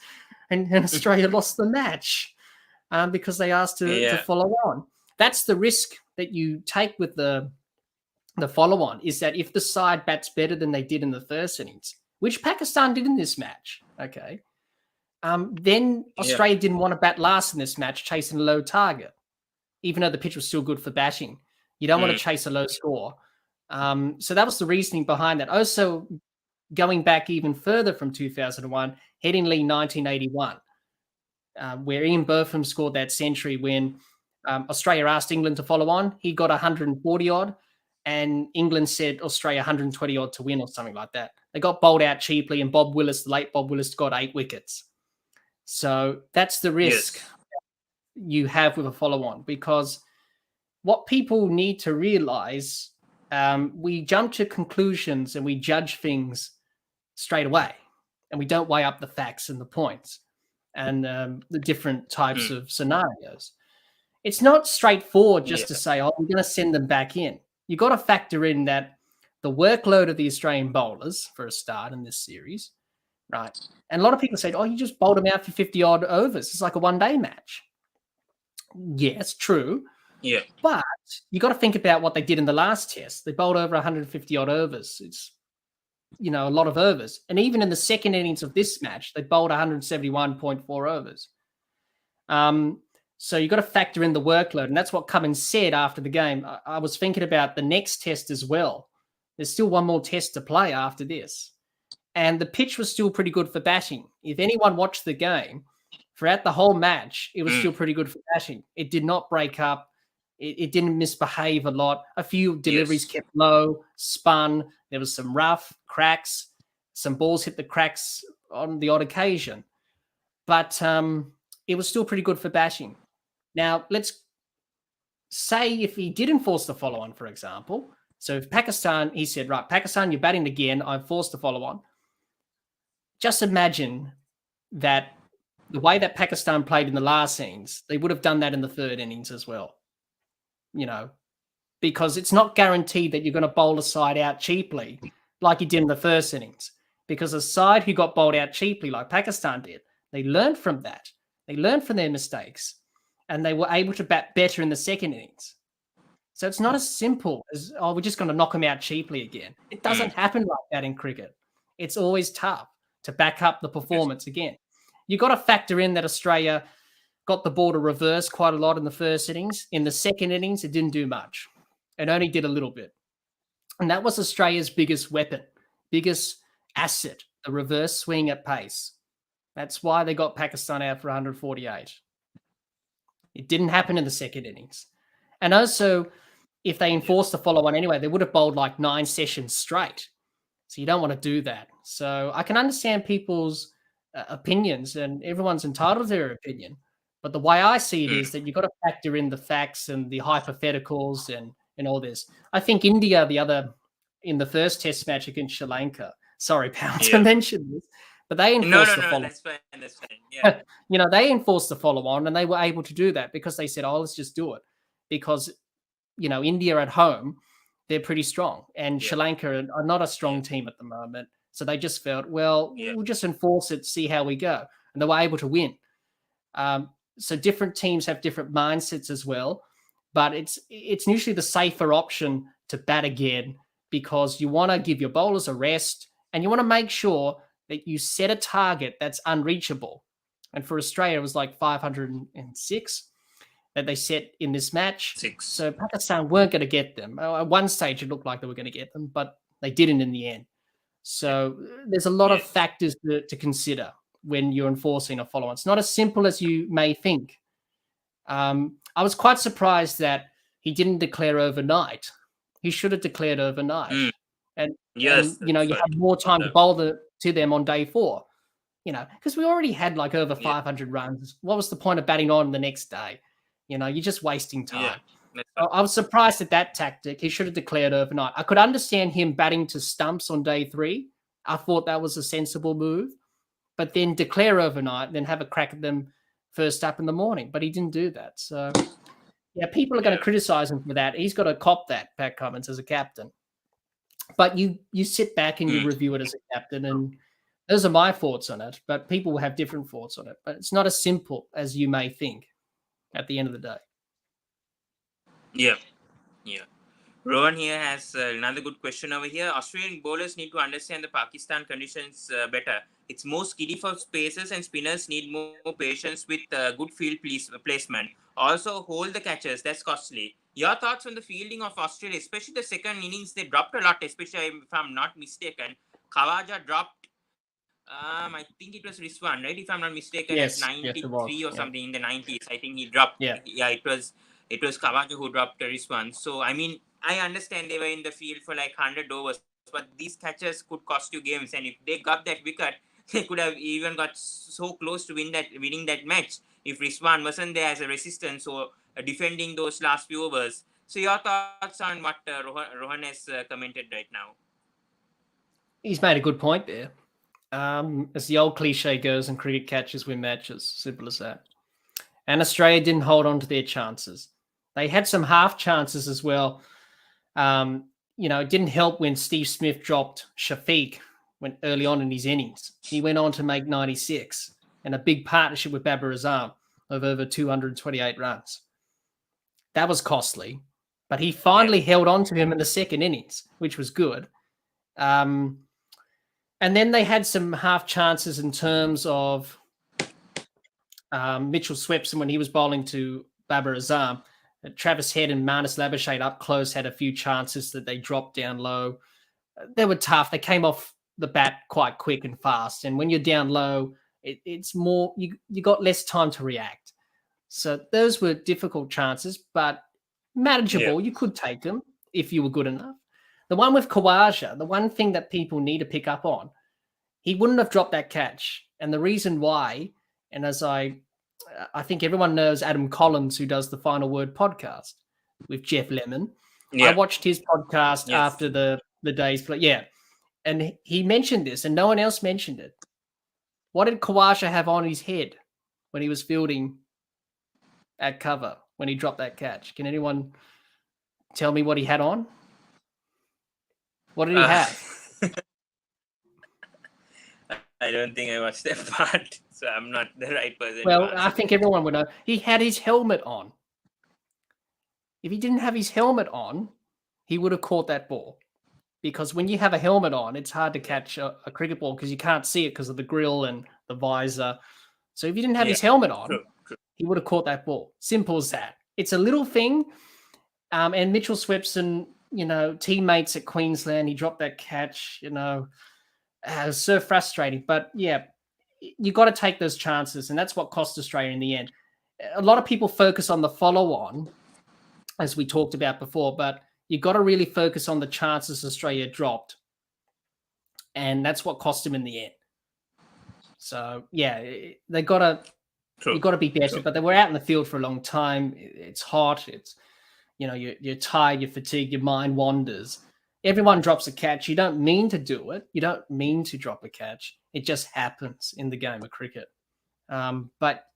and Australia lost the match because they asked to follow on. That's the risk that you take with the follow-on, is that if the side bats better than they did in the first innings, which Pakistan did in this match, okay, then Australia didn't want to bat last in this match, chasing a low target, even though the pitch was still good for batting. You don't want to chase a low score. So that was the reasoning behind that. Also, going back even further from 2001, Headingley 1981, where Ian Bertham scored that century when Australia asked England to follow on. He got 140 odd, and England said Australia 120 odd to win or something like that. They got bowled out cheaply, and Bob Willis, the late Bob Willis, got 8 wickets. So that's the risk you have with a follow-on, because what people need to realize, we jump to conclusions and we judge things straight away, and we don't weigh up the facts and the points and the different types of scenarios. It's not straightforward just to say, oh, we're going to send them back in. You've got to factor in that the workload of the Australian bowlers, for a start, in this series, right? And a lot of people say, oh, you just bowled them out for 50-odd overs. It's like a one-day match. Yes, true. Yeah. But you got to think about what they did in the last test. They bowled over 150-odd overs. It's, a lot of overs. And even in the second innings of this match, they bowled 171.4 overs. So you got to factor in the workload. And that's what Cummins said after the game. I was thinking about the next test as well. There's still one more test to play after this. And the pitch was still pretty good for batting. If anyone watched the game, throughout the whole match, it was still pretty good for batting. It did not break up. It didn't misbehave a lot. A few deliveries kept low, spun. There was some rough cracks. Some balls hit the cracks on the odd occasion. But it was still pretty good for batting. Now, let's say if he did enforce the follow-on, for example. So if Pakistan, he said, right, Pakistan, you're batting again. I've forced the follow-on. Just imagine that the way that Pakistan played in the last innings, they would have done that in the third innings as well. Because it's not guaranteed that you're going to bowl a side out cheaply like you did in the first innings. Because a side who got bowled out cheaply like Pakistan did, they learned from that. They learned from their mistakes, and they were able to bat better in the second innings. So it's not as simple as, we're just going to knock them out cheaply again. It doesn't happen like that in cricket. It's always tough to back up the performance again. You've got to factor in that Australia got the ball to reverse quite a lot in the first innings. In the second innings, it didn't do much. It only did a little bit. And that was Australia's biggest weapon, biggest asset, the reverse swing at pace. That's why they got Pakistan out for 148. It didn't happen in the second innings. And also, if they enforced the follow-on anyway, they would have bowled like 9 sessions straight. So you don't want to do that. So I can understand people's opinions, and everyone's entitled to their opinion. But the way I see it is that you've got to factor in the facts and the hypotheticals and all this. I think India, in the first test match against Sri Lanka, sorry, Pal, to mention this, but they enforced the follow-on. That's fine. Yeah. They enforced the follow-on, and they were able to do that because they said, let's just do it. Because, India at home, they're pretty strong. And Sri Lanka are not a strong team at the moment. So they just felt, we'll just enforce it, see how we go. And they were able to win. So different teams have different mindsets as well. But it's usually the safer option to bat again, because you want to give your bowlers a rest, and you want to make sure that you set a target that's unreachable. And for Australia, it was like 506 that they set in this match. 6. So Pakistan weren't going to get them. At one stage, it looked like they were going to get them, but they didn't in the end. So there's a lot of factors to consider when you're enforcing a follow-on. It's not as simple as you may think. I was quite surprised that he didn't declare overnight. He should have declared overnight. And you have more time to bowl to them on day 4. Because we already had like over 500 runs. What was the point of batting on the next day? You're just wasting time. I was surprised at that tactic. He should have declared overnight. I could understand him batting to stumps on day 3. I thought that was a sensible move. But then declare overnight, then have a crack at them first up in the morning. But he didn't do that. So, people are going to criticize him for that. He's got to cop that, Pat Cummins, as a captain. But you sit back and you review it as a captain, and those are my thoughts on it. But people will have different thoughts on it. But it's not as simple as you may think at the end of the day. Yeah. Rohan here has another good question over here. Australian bowlers need to understand the Pakistan conditions better. It's more skiddy for spacers, and spinners need more patience with good field placement. Also, hold the catches. That's costly. Your thoughts on the fielding of Australia, especially the second innings? They dropped a lot, especially if I'm not mistaken. KHAWAJA dropped, I think it was Rizwan, right? If I'm not mistaken, Yes, at yes, it 93 was. or something in the 90s. I think he dropped. Yeah. It was KHAWAJA who dropped Rizwan. So, I mean, I understand they were in the field for like 100 overs, but these catches could cost you games. And if they got that wicket, they could have even got so close to winning that match if Rizwan wasn't there as a resistance or defending those last few overs. So, your thoughts on what Rohan has commented right now? He's made a good point there. As the old cliche goes, in cricket, catches win matches. Simple as that. And Australia didn't hold on to their chances. They had some half chances as well. It didn't help when Steve Smith dropped Shafiq early on in his innings. He went on to make 96 and a big partnership with BABAR of over 228 runs. That was costly, but he finally held on to him in the second innings, which was good. And then they had some half chances in terms of Mitchell Swepson when he was bowling to BABAR Azam. Travis Head and Marnus Labuschagne up close had a few chances that they dropped down low. They were tough. They came off the bat quite quick and fast. And when you're down low, it's more, you got less time to react. So those were difficult chances, but manageable. You could take them if you were good enough. The one with KHAWAJA, the one thing that people need to pick up on, he wouldn't have dropped that catch. And the reason why, and as I think everyone knows Adam Collins, who does the Final Word podcast with Jeff Lemon. I watched his podcast after the day's play. Yeah. And he mentioned this and no one else mentioned it. What did KHAWAJA have on his head when he was fielding at cover, when he dropped that catch? Can anyone tell me what he had on? What did he have? I don't think I watched that part, so I'm not the right person. Well, I think everyone would know. He had his helmet on. If he didn't have his helmet on, he would have caught that ball. Because when you have a helmet on, it's hard to catch a cricket ball because you can't see it because of the grill and the visor. So if he didn't have his helmet on, he would have caught that ball. Simple as that. It's a little thing. And Mitchell Swepson, teammates at Queensland, he dropped that catch, it was so frustrating. But yeah, you got to take those chances, and that's what cost Australia in the end. A lot of people focus on the follow-on, as we talked about before, but you got to really focus on the chances Australia dropped, and that's what cost them in the end. So yeah, you got to be better. But they were out in the field for a long time. It's hot. It's you're tired, you're fatigued, your mind wanders. Everyone drops a catch. You don't mean to do it. You don't mean to drop a catch. It just happens in the game of cricket. But,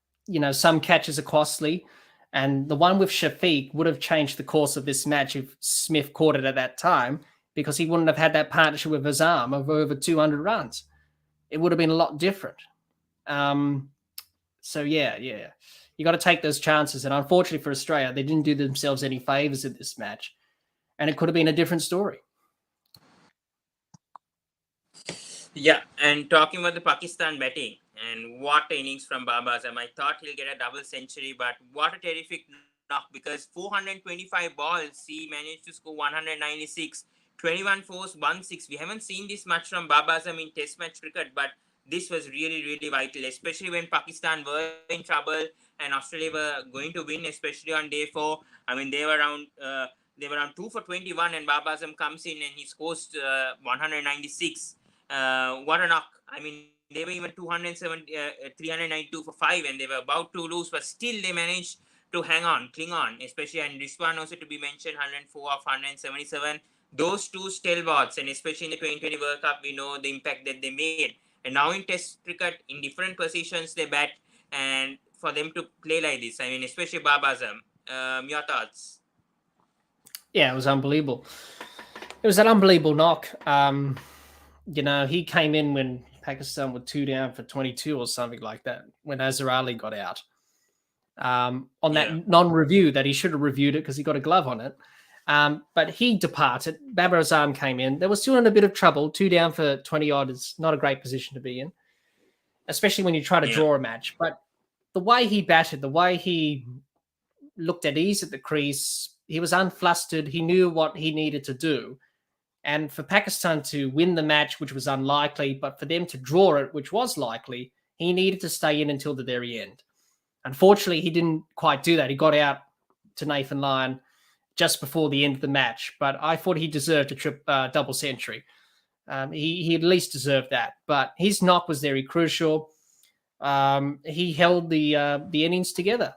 some catches are costly. And the one with Shafiq would have changed the course of this match if Smith caught it at that time, because he wouldn't have had that partnership with Azam of over 200 runs. It would have been a lot different. So, yeah. You got to take those chances. And unfortunately for Australia, they didn't do themselves any favors in this match. And it could have been a different story. Yeah, and talking about the Pakistan batting and what innings from Babar Azam, I thought he'll get a double century, but what a terrific knock, because 425 balls, he managed to score 196, 21 fours, 1-6. We haven't seen this much from Babar Azam in Test match cricket, but this was really, really vital, especially when Pakistan were in trouble and Australia were going to win, especially on day 4. I mean, they were around 2 for 21, and Babar Azam comes in and he scores 196. What a knock. I mean, they were even 392 for 5, and they were about to lose, but still they managed to cling on, especially, and Rizwan also to be mentioned, 104 of 177. Those two stalwarts, and especially in the 2020 World Cup, we know the impact that they made. And now in Test cricket, in different positions they bat, and for them to play like this, I mean, especially Babar Azam, your thoughts? Yeah, it was unbelievable. It was an unbelievable knock. He came in when Pakistan were 2 down for 22 or something like that, when Azhar Ali got out. On that non-review that he should have reviewed it because he got a glove on it. But he departed. BABAR Azam came in. They were still in a bit of trouble. 2 down for 20-odd is not a great position to be in, especially when you try to draw a match. But the way he batted, the way he looked at ease at the crease, he was unflustered. He knew what he needed to do. And for Pakistan to win the match, which was unlikely, but for them to draw it, which was likely, he needed to stay in until the very end. Unfortunately, he didn't quite do that. He got out to Nathan Lyon just before the end of the match, but I thought he deserved a double century. He at least deserved that, but his knock was very crucial. He held the innings together,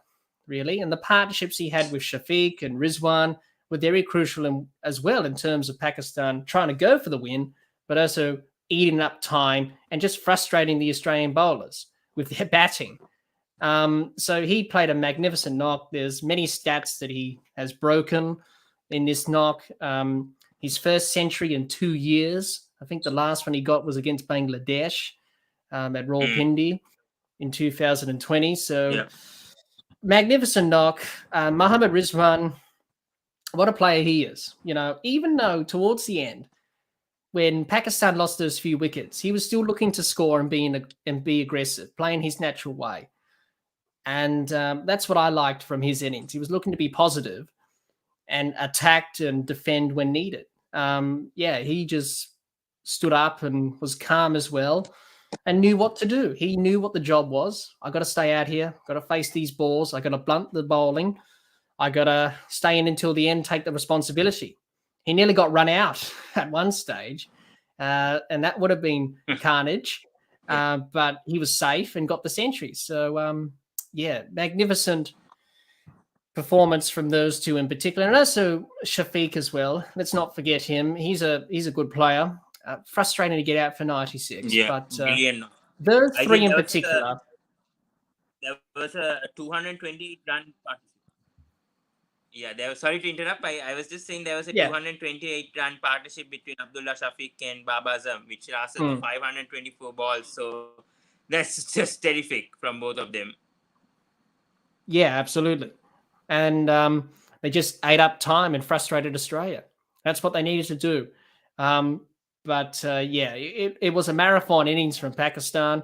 really, and the partnerships he had with Shafiq and Rizwan were very crucial as well in terms of Pakistan trying to go for the win, but also eating up time and just frustrating the Australian bowlers with their batting. So he played a magnificent knock. There's many stats that he has broken in this knock. His first century in 2 years. I think the last one he got was against Bangladesh at Rawalpindi in 2020. So magnificent knock. Mohammad Rizwan, what a player he is. You know, even though towards the end, when Pakistan lost those few wickets, he was still looking to score and be aggressive, playing his natural way. And that's what I liked from his innings. He was looking to be positive and attacked and defend when needed. He just stood up and was calm as well and knew what to do. He knew what the job was. I got to stay out here, got to face these balls. I got to blunt the bowling. I got to stay in until the end, take the responsibility. He nearly got run out at one stage, and that would have been carnage. But he was safe and got the century. So, magnificent performance from those two in particular, and also Shafiq as well. Let's not forget him. He's a good player. Frustrating to get out for 96, but those three in particular. There was a 228 run partnership. Yeah, sorry to interrupt. I was just saying there was a 228 run partnership between Abdullah Shafiq and Babar Azam, which lasted 524 balls. So that's just terrific from both of them. Yeah, absolutely. And they just ate up time and frustrated Australia. That's what they needed to do. It was a marathon innings from Pakistan.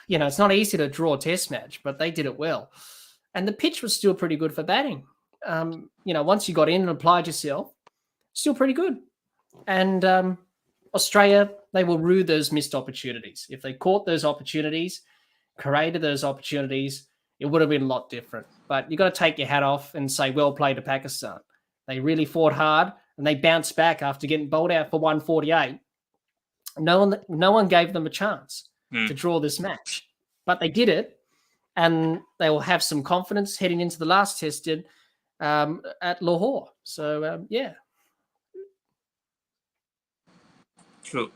You know, it's not easy to draw a test match, but they did it well. And the pitch was still pretty good for batting. Once you got in and applied yourself, still pretty good. And Australia, they will rue those missed opportunities. If they caught those opportunities, created those opportunities, it would have been a lot different. But you got to take your hat off and say, well played to Pakistan. They really fought hard and they bounced back after getting bowled out for 148. No one gave them a chance to draw this match. But they did it, and they will have some confidence heading into the last test at Lahore. So, True.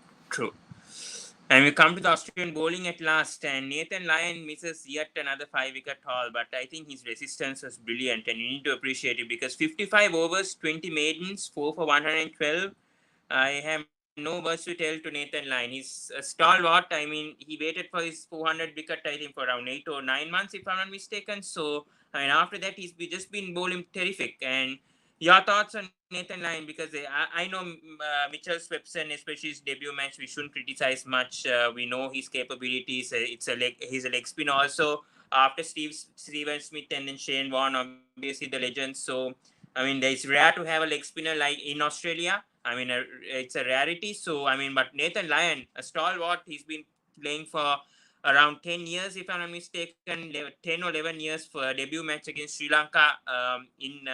And we come to the Australian bowling at last, and Nathan Lyon misses yet another 5-wicket haul, but I think his resistance was brilliant, and you need to appreciate it because 55 overs, 20 maidens, 4 for 112. I have no words to tell to Nathan Lyon. He's a stalwart. I mean, he waited for his 400 wicket, I think, for around 8 or 9 months, if I'm not mistaken. So, after that, he's just been bowling terrific. And your thoughts on Nathan Lyon? Because I know Mitchell Swepson, especially his debut match, we shouldn't criticize much. We know his capabilities. He's a leg spin also. After Steven Smith and then Shane Warne, obviously the legends. So, it's rare to have a leg spinner like in Australia. It's a rarity. So, but Nathan Lyon, a stalwart, he's been playing for around 10 years, if I'm not mistaken, 10 or 11 years for a debut match against Sri Lanka in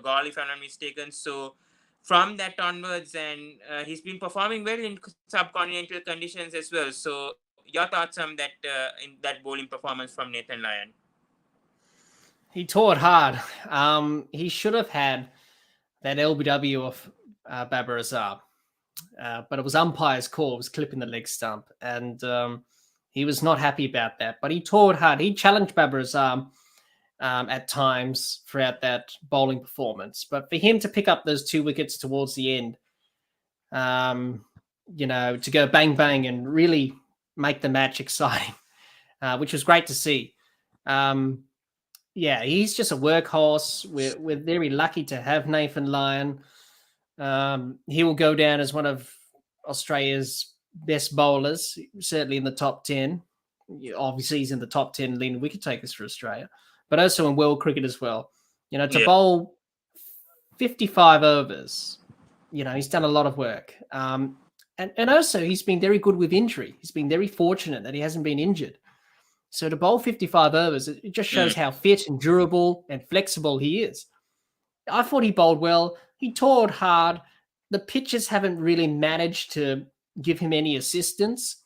Galle, if I'm not mistaken. So, from that onwards, and he's been performing well in subcontinental conditions as well. So, your thoughts on that in that bowling performance from Nathan Lyon? He tore it hard. He should have had that LBW of BABAR Azam, but it was umpire's call. It was clipping the leg stump, and he was not happy about that. But he tore it hard. He challenged BABAR Azam at times throughout that bowling performance. But for him to pick up those 2 wickets towards the end, to go bang bang and really make the match exciting, which was great to see. He's just a workhorse. We're very lucky to have Nathan Lyon. He will go down as one of Australia's best bowlers, certainly in the top 10. Obviously, he's in the top 10 leading wicket takers for Australia, but also in world cricket as well. To bowl 55 overs he's done a lot of work. And also he's been very good with injury. He's been very fortunate that he hasn't been injured. So to bowl 55 overs, it just shows how fit and durable and flexible he is. I thought he bowled well. He toured hard. The pitches haven't really managed to give him any assistance.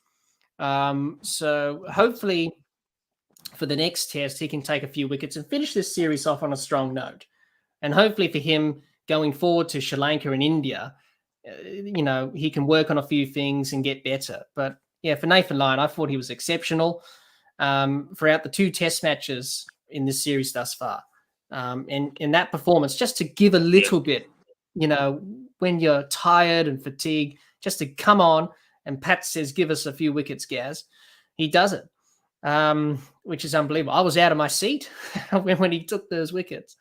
So hopefully for the next test, he can take a few wickets and finish this series off on a strong note. And hopefully for him going forward to Sri Lanka and India, he can work on a few things and get better. But yeah, for Nathan Lyon, I thought he was exceptional throughout the 2 test matches in this series thus far. And in that performance, just to give a little bit, when you're tired and fatigued, just to come on, and Pat says, give us a few wickets, Gaz. He does it, which is unbelievable. I was out of my seat when he took those wickets.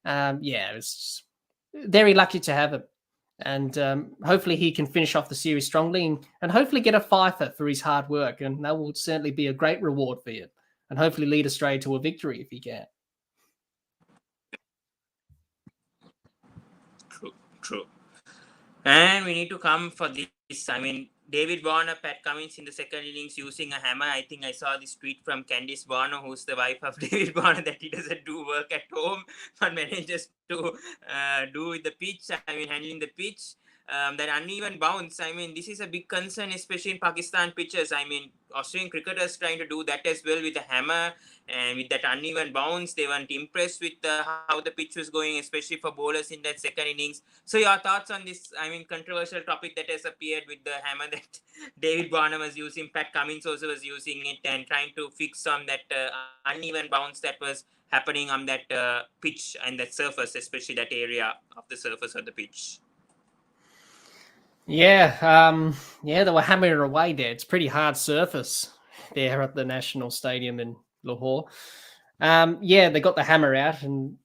It was very lucky to have him. And hopefully he can finish off the series strongly and hopefully get a fifer for his hard work. And that will certainly be a great reward for him and hopefully lead Australia to a victory if he can. True. And we need to come for this. I mean, David Warner, Pat Cummins in the second innings using a hammer. I think I saw this tweet from Candice Warner, who's the wife of David Warner, that he doesn't do work at home but manages to do with the pitch. I mean, handling the pitch. That uneven bounce, I mean, this is a big concern, especially in Pakistan pitches. I mean, Australian cricketers trying to do that as well with a hammer and with that uneven bounce. They weren't impressed with how the pitch was going, especially for bowlers in that second innings. So your thoughts on this, I mean, controversial topic that has appeared with the hammer that David Warner was using, Pat Cummins also was using it and trying to fix on that uneven bounce that was happening on that pitch and that surface, especially that area of the surface of the pitch. Yeah, they were hammering it away there. It's pretty hard surface there at the National Stadium in Lahore. They got the hammer out and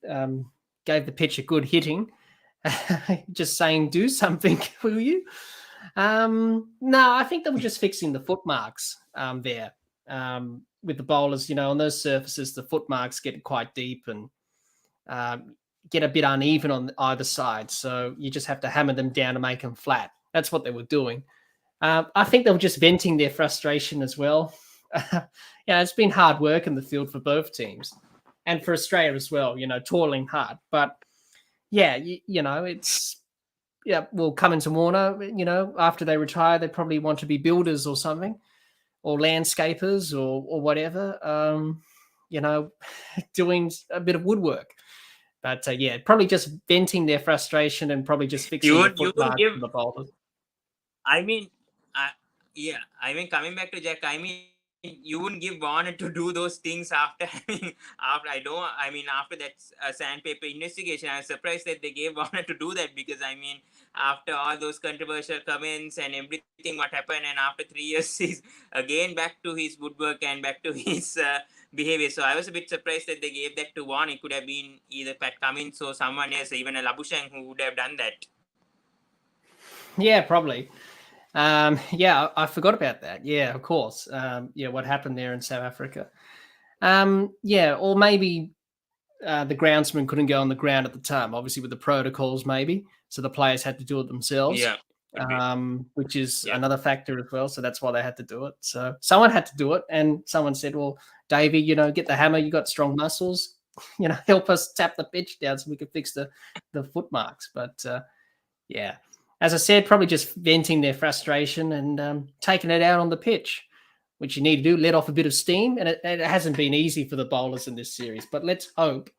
gave the pitch a good hitting. Just saying, do something, will you? No, I think they were just fixing the foot marks there with the bowlers. On those surfaces, the foot marks get quite deep and get a bit uneven on either side. So you just have to hammer them down to make them flat. That's what they were doing. I think they were just venting their frustration as well. It's been hard work in the field for both teams and for Australia as well, toiling hard. But, Cummins and Warner, after they retire, they probably want to be builders or something or landscapers or whatever, doing a bit of woodwork. But, probably just venting their frustration and probably just fixing the foot marks from the bowlers. I mean, coming back to Jack, I mean, you wouldn't give Warner to do those things after that sandpaper investigation. I was surprised that they gave Warner to do that because, I mean, after all those controversial comments and everything what happened, and after 3 years, he's again back to his woodwork and back to his behavior. So I was a bit surprised that they gave that to Warner. It could have been either Pat Cummins or someone else, even a Labuschagne who would have done that. Yeah, probably. I forgot about that. Yeah, of course. What happened there in South Africa. Or maybe the groundsman couldn't go on the ground at the time, obviously with the protocols maybe. So the players had to do it themselves. Yeah. Which is another factor as well. So that's why they had to do it. So someone had to do it. And someone said, well, Davey, get the hammer. You got strong muscles. Help us tap the pitch down so we could fix the foot marks. But, as I said, probably just venting their frustration and taking it out on the pitch, which you need to do, let off a bit of steam. And it hasn't been easy for the bowlers in this series. But let's hope,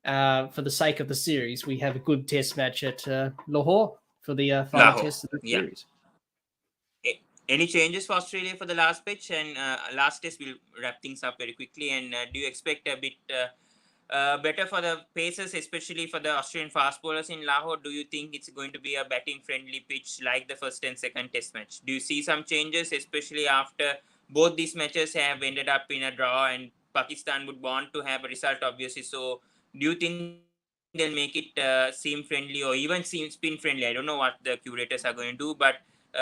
for the sake of the series, we have a good test match at Lahore for the final test of the series. Any changes for Australia for the last pitch? And last test, we'll wrap things up very quickly. And do you expect a bit better for the Pacers, especially for the Australian fast bowlers in Lahore? Do you think it's going to be a batting-friendly pitch like the first and second test match? Do you see some changes, especially after both these matches have ended up in a draw and Pakistan would want to have a result, obviously? So do you think they'll make it seam-friendly or even spin-friendly? I don't know what the curators are going to do, but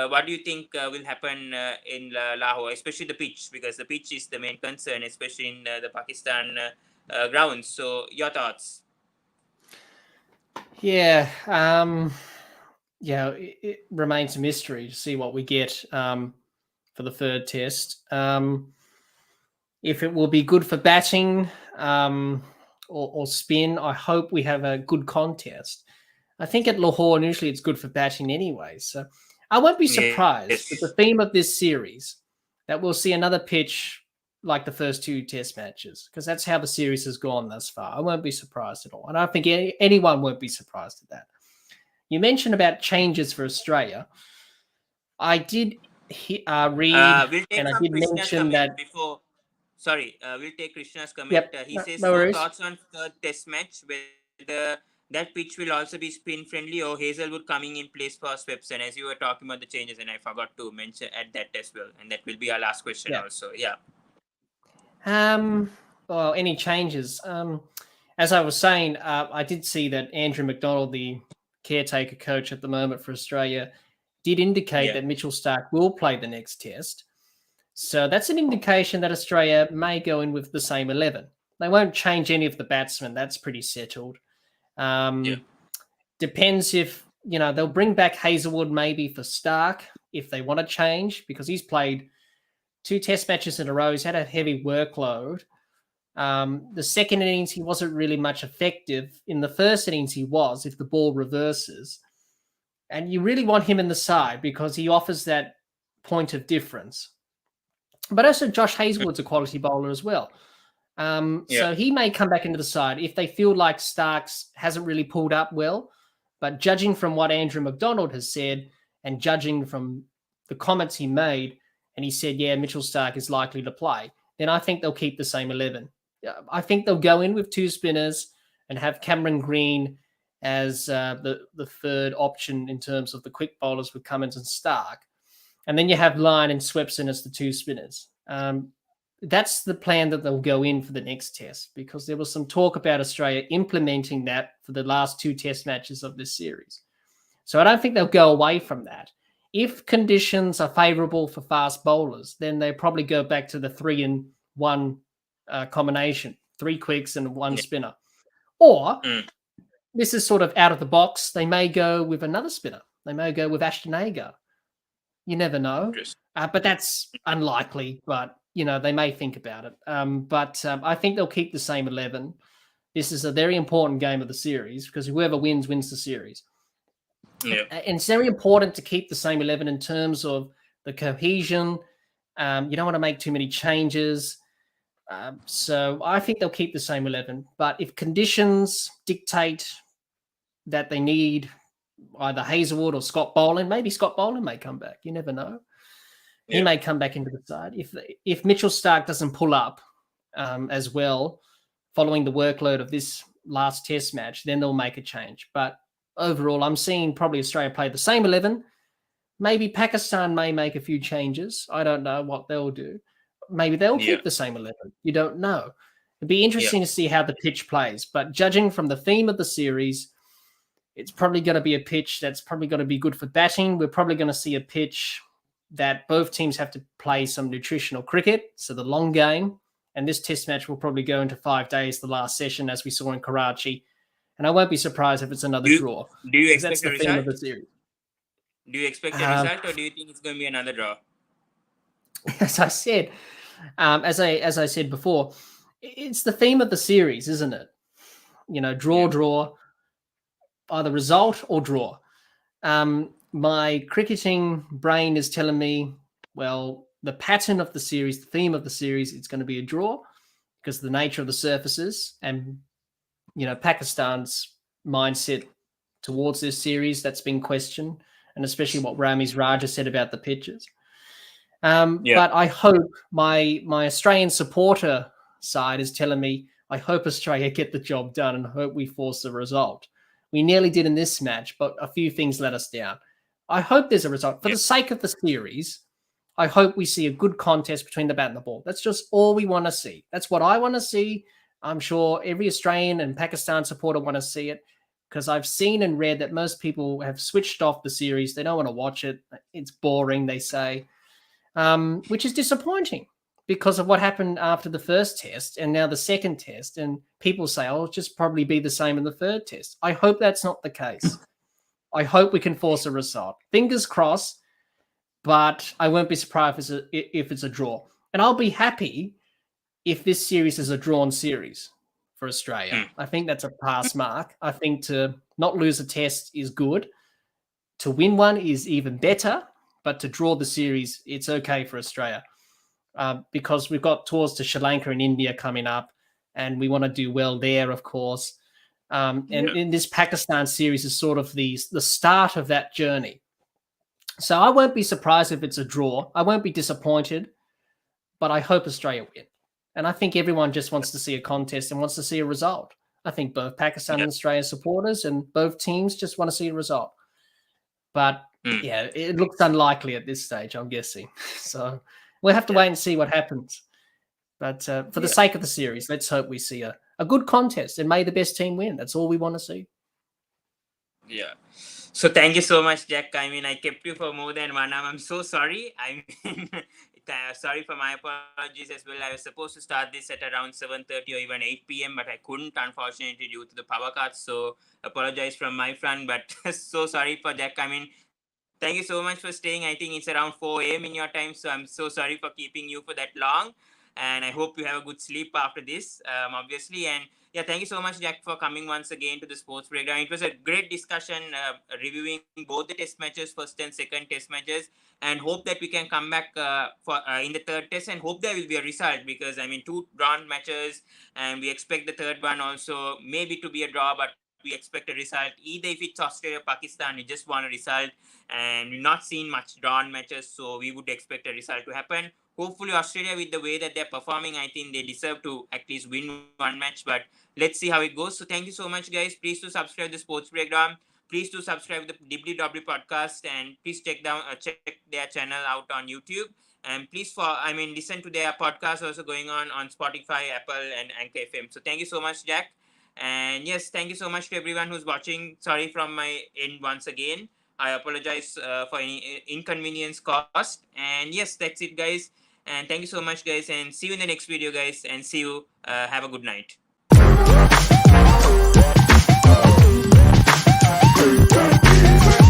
what do you think will happen in Lahore, especially the pitch? Because the pitch is the main concern, especially in the Pakistan grounds. So your thoughts? Yeah, it remains a mystery to see what we get for the third test. If it will be good for batting or spin, I hope we have a good contest. I think at Lahore, usually it's good for batting anyway. So I won't be surprised with the theme of this series that we'll see another pitch like the first two test matches, because that's how the series has gone thus far. I won't be surprised at all. And I think anyone won't be surprised at that. You mentioned about changes for Australia. I did read and I did mention that before. Sorry, we'll take Krishna's comment. Yep, He says, no worries. Thoughts on third test match, whether that pitch will also be spin friendly or Hazelwood coming in place for Swepson, as you were talking about the changes, and I forgot to mention at that as well. And that will be our last question also. Yeah. Well, any changes? As I was saying, I did see that Andrew McDonald, the caretaker coach at the moment for Australia, did indicate that Mitchell Starc will play the next test. So that's an indication that Australia may go in with the same 11. They won't change any of the batsmen. That's pretty settled. Depends if, they'll bring back Hazelwood maybe for Starc if they want to change, because he's played 2 test matches in a row. He's had a heavy workload. The second innings, he wasn't really much effective. In the first innings, he was, if the ball reverses. And you really want him in the side because he offers that point of difference. But also Josh Hazelwood's a quality bowler as well. So he may come back into the side if they feel like Starks hasn't really pulled up well. But judging from what Andrew McDonald has said and judging from the comments he made, and he said, Mitchell Starc is likely to play, then I think they'll keep the same 11. I think they'll go in with 2 spinners and have Cameron Green as the third option in terms of the quick bowlers with Cummins and Starc. And then you have Lyon and Swepson as the 2 spinners. That's the plan that they'll go in for the next test, because there was some talk about Australia implementing that for the last 2 test matches of this series. So I don't think they'll go away from that. If conditions are favourable for fast bowlers, then they probably go back to the 3-in-1 combination, 3 quicks and 1 spinner. Or this is sort of out of the box. They may go with another spinner. They may go with Ashton Agar. You never know. But that's unlikely. But, they may think about it. But I think they'll keep the same 11. This is a very important game of the series because whoever wins the series. And it's very important to keep the same 11 in terms of the cohesion. You don't want to make too many changes. So I think they'll keep the same 11. But if conditions dictate that they need either Hazelwood or Scott Boland, maybe Scott Boland may come back. You never know. He may come back into the side. If Mitchell Starc doesn't pull up as well following the workload of this last test match, then they'll make a change. But overall, I'm seeing probably Australia play the same 11. Maybe Pakistan may make a few changes. I don't know what they'll do. Maybe they'll keep the same 11. You don't know. It'd be interesting to see how the pitch plays. But judging from the theme of the series, it's probably going to be a pitch that's probably going to be good for batting. We're probably going to see a pitch that both teams have to play some nutritional cricket, so the long game. And this test match will probably go into 5 days, the last session, as we saw in Karachi. And I won't be surprised if it's another draw. Do you expect a result? Of the series. Do you expect a result, or do you think it's going to be another draw? As I said, as I said before, it's the theme of the series, isn't it? Draw, either result or draw. My cricketing brain is telling me, well, the pattern of the series, the theme of the series, it's going to be a draw because of the nature of the surfaces and, Pakistan's mindset towards this series that's been questioned, and especially what Ramiz Raja said about the pitches. But I hope my Australian supporter side is telling me, I hope Australia get the job done and hope we force a result. We nearly did in this match, but a few things let us down. I hope there's a result. For the sake of the series, I hope we see a good contest between the bat and the ball. That's just all we want to see. That's what I want to see. I'm sure every Australian and Pakistan supporter want to see it because I've seen and read that most people have switched off the series. They don't want to watch it. It's boring, they say, which is disappointing because of what happened after the first test and now the second test. And people say, it'll just probably be the same in the third test. I hope that's not the case. I hope we can force a result. Fingers crossed, but I won't be surprised if it's a draw. And I'll be happy if this series is a drawn series for Australia. I think that's a pass mark. I think to not lose a test is good. To win one is even better, but to draw the series, it's okay for Australia because we've got tours to Sri Lanka and India coming up, and we want to do well there, of course. And in this Pakistan series is sort of the start of that journey. So I won't be surprised if it's a draw. I won't be disappointed, but I hope Australia win. And I think everyone just wants to see a contest and wants to see a result. I think both Pakistan and Australia supporters and both teams just want to see a result. But yeah, it looks unlikely at this stage, I'm guessing. So we'll have to wait and see what happens. But for the sake of the series, let's hope we see a good contest and may the best team win. That's all we want to see. Yeah. So thank you so much, Jack. I mean, I kept you for more than 1 hour. I'm so sorry. I mean, sorry for my apologies as well. I was supposed to start this at around 7:30 or even 8 p.m., but I couldn't, unfortunately, due to the power cuts. So apologize from my front, but so sorry for Jack. I mean, thank you so much for staying. I think it's around 4 a.m. in your time, so I'm so sorry for keeping you for that long. And I hope you have a good sleep after this, obviously. And yeah, thank you so much, Jack, for coming once again to the Sports Breakdown. It was a great discussion, reviewing both the test matches, first and second test matches, and hope that we can come back for in the third test, and hope there will be a result, because I mean, 2 drawn matches, and we expect the third one also maybe to be a draw, but we expect a result. Either if it's Australia or Pakistan, we just want a result, and we've not seen much drawn matches, so we would expect a result to happen. Hopefully Australia, with the way that they're performing, I think they deserve to at least win one match, but let's see how it goes. So thank you so much, guys. Please do subscribe to the Sports Breakdown. Please do subscribe to the Dibbly Dobbly Podcast, and please check their channel out on YouTube. And please listen to their podcast also going on Spotify, Apple, and Anchor FM. So thank you so much, Jack. And yes, thank you so much to everyone who's watching. Sorry from my end once again. I apologize for any inconvenience caused. And yes, that's it, guys. And thank you so much, guys. And see you in the next video, guys. And see you. Have a good night.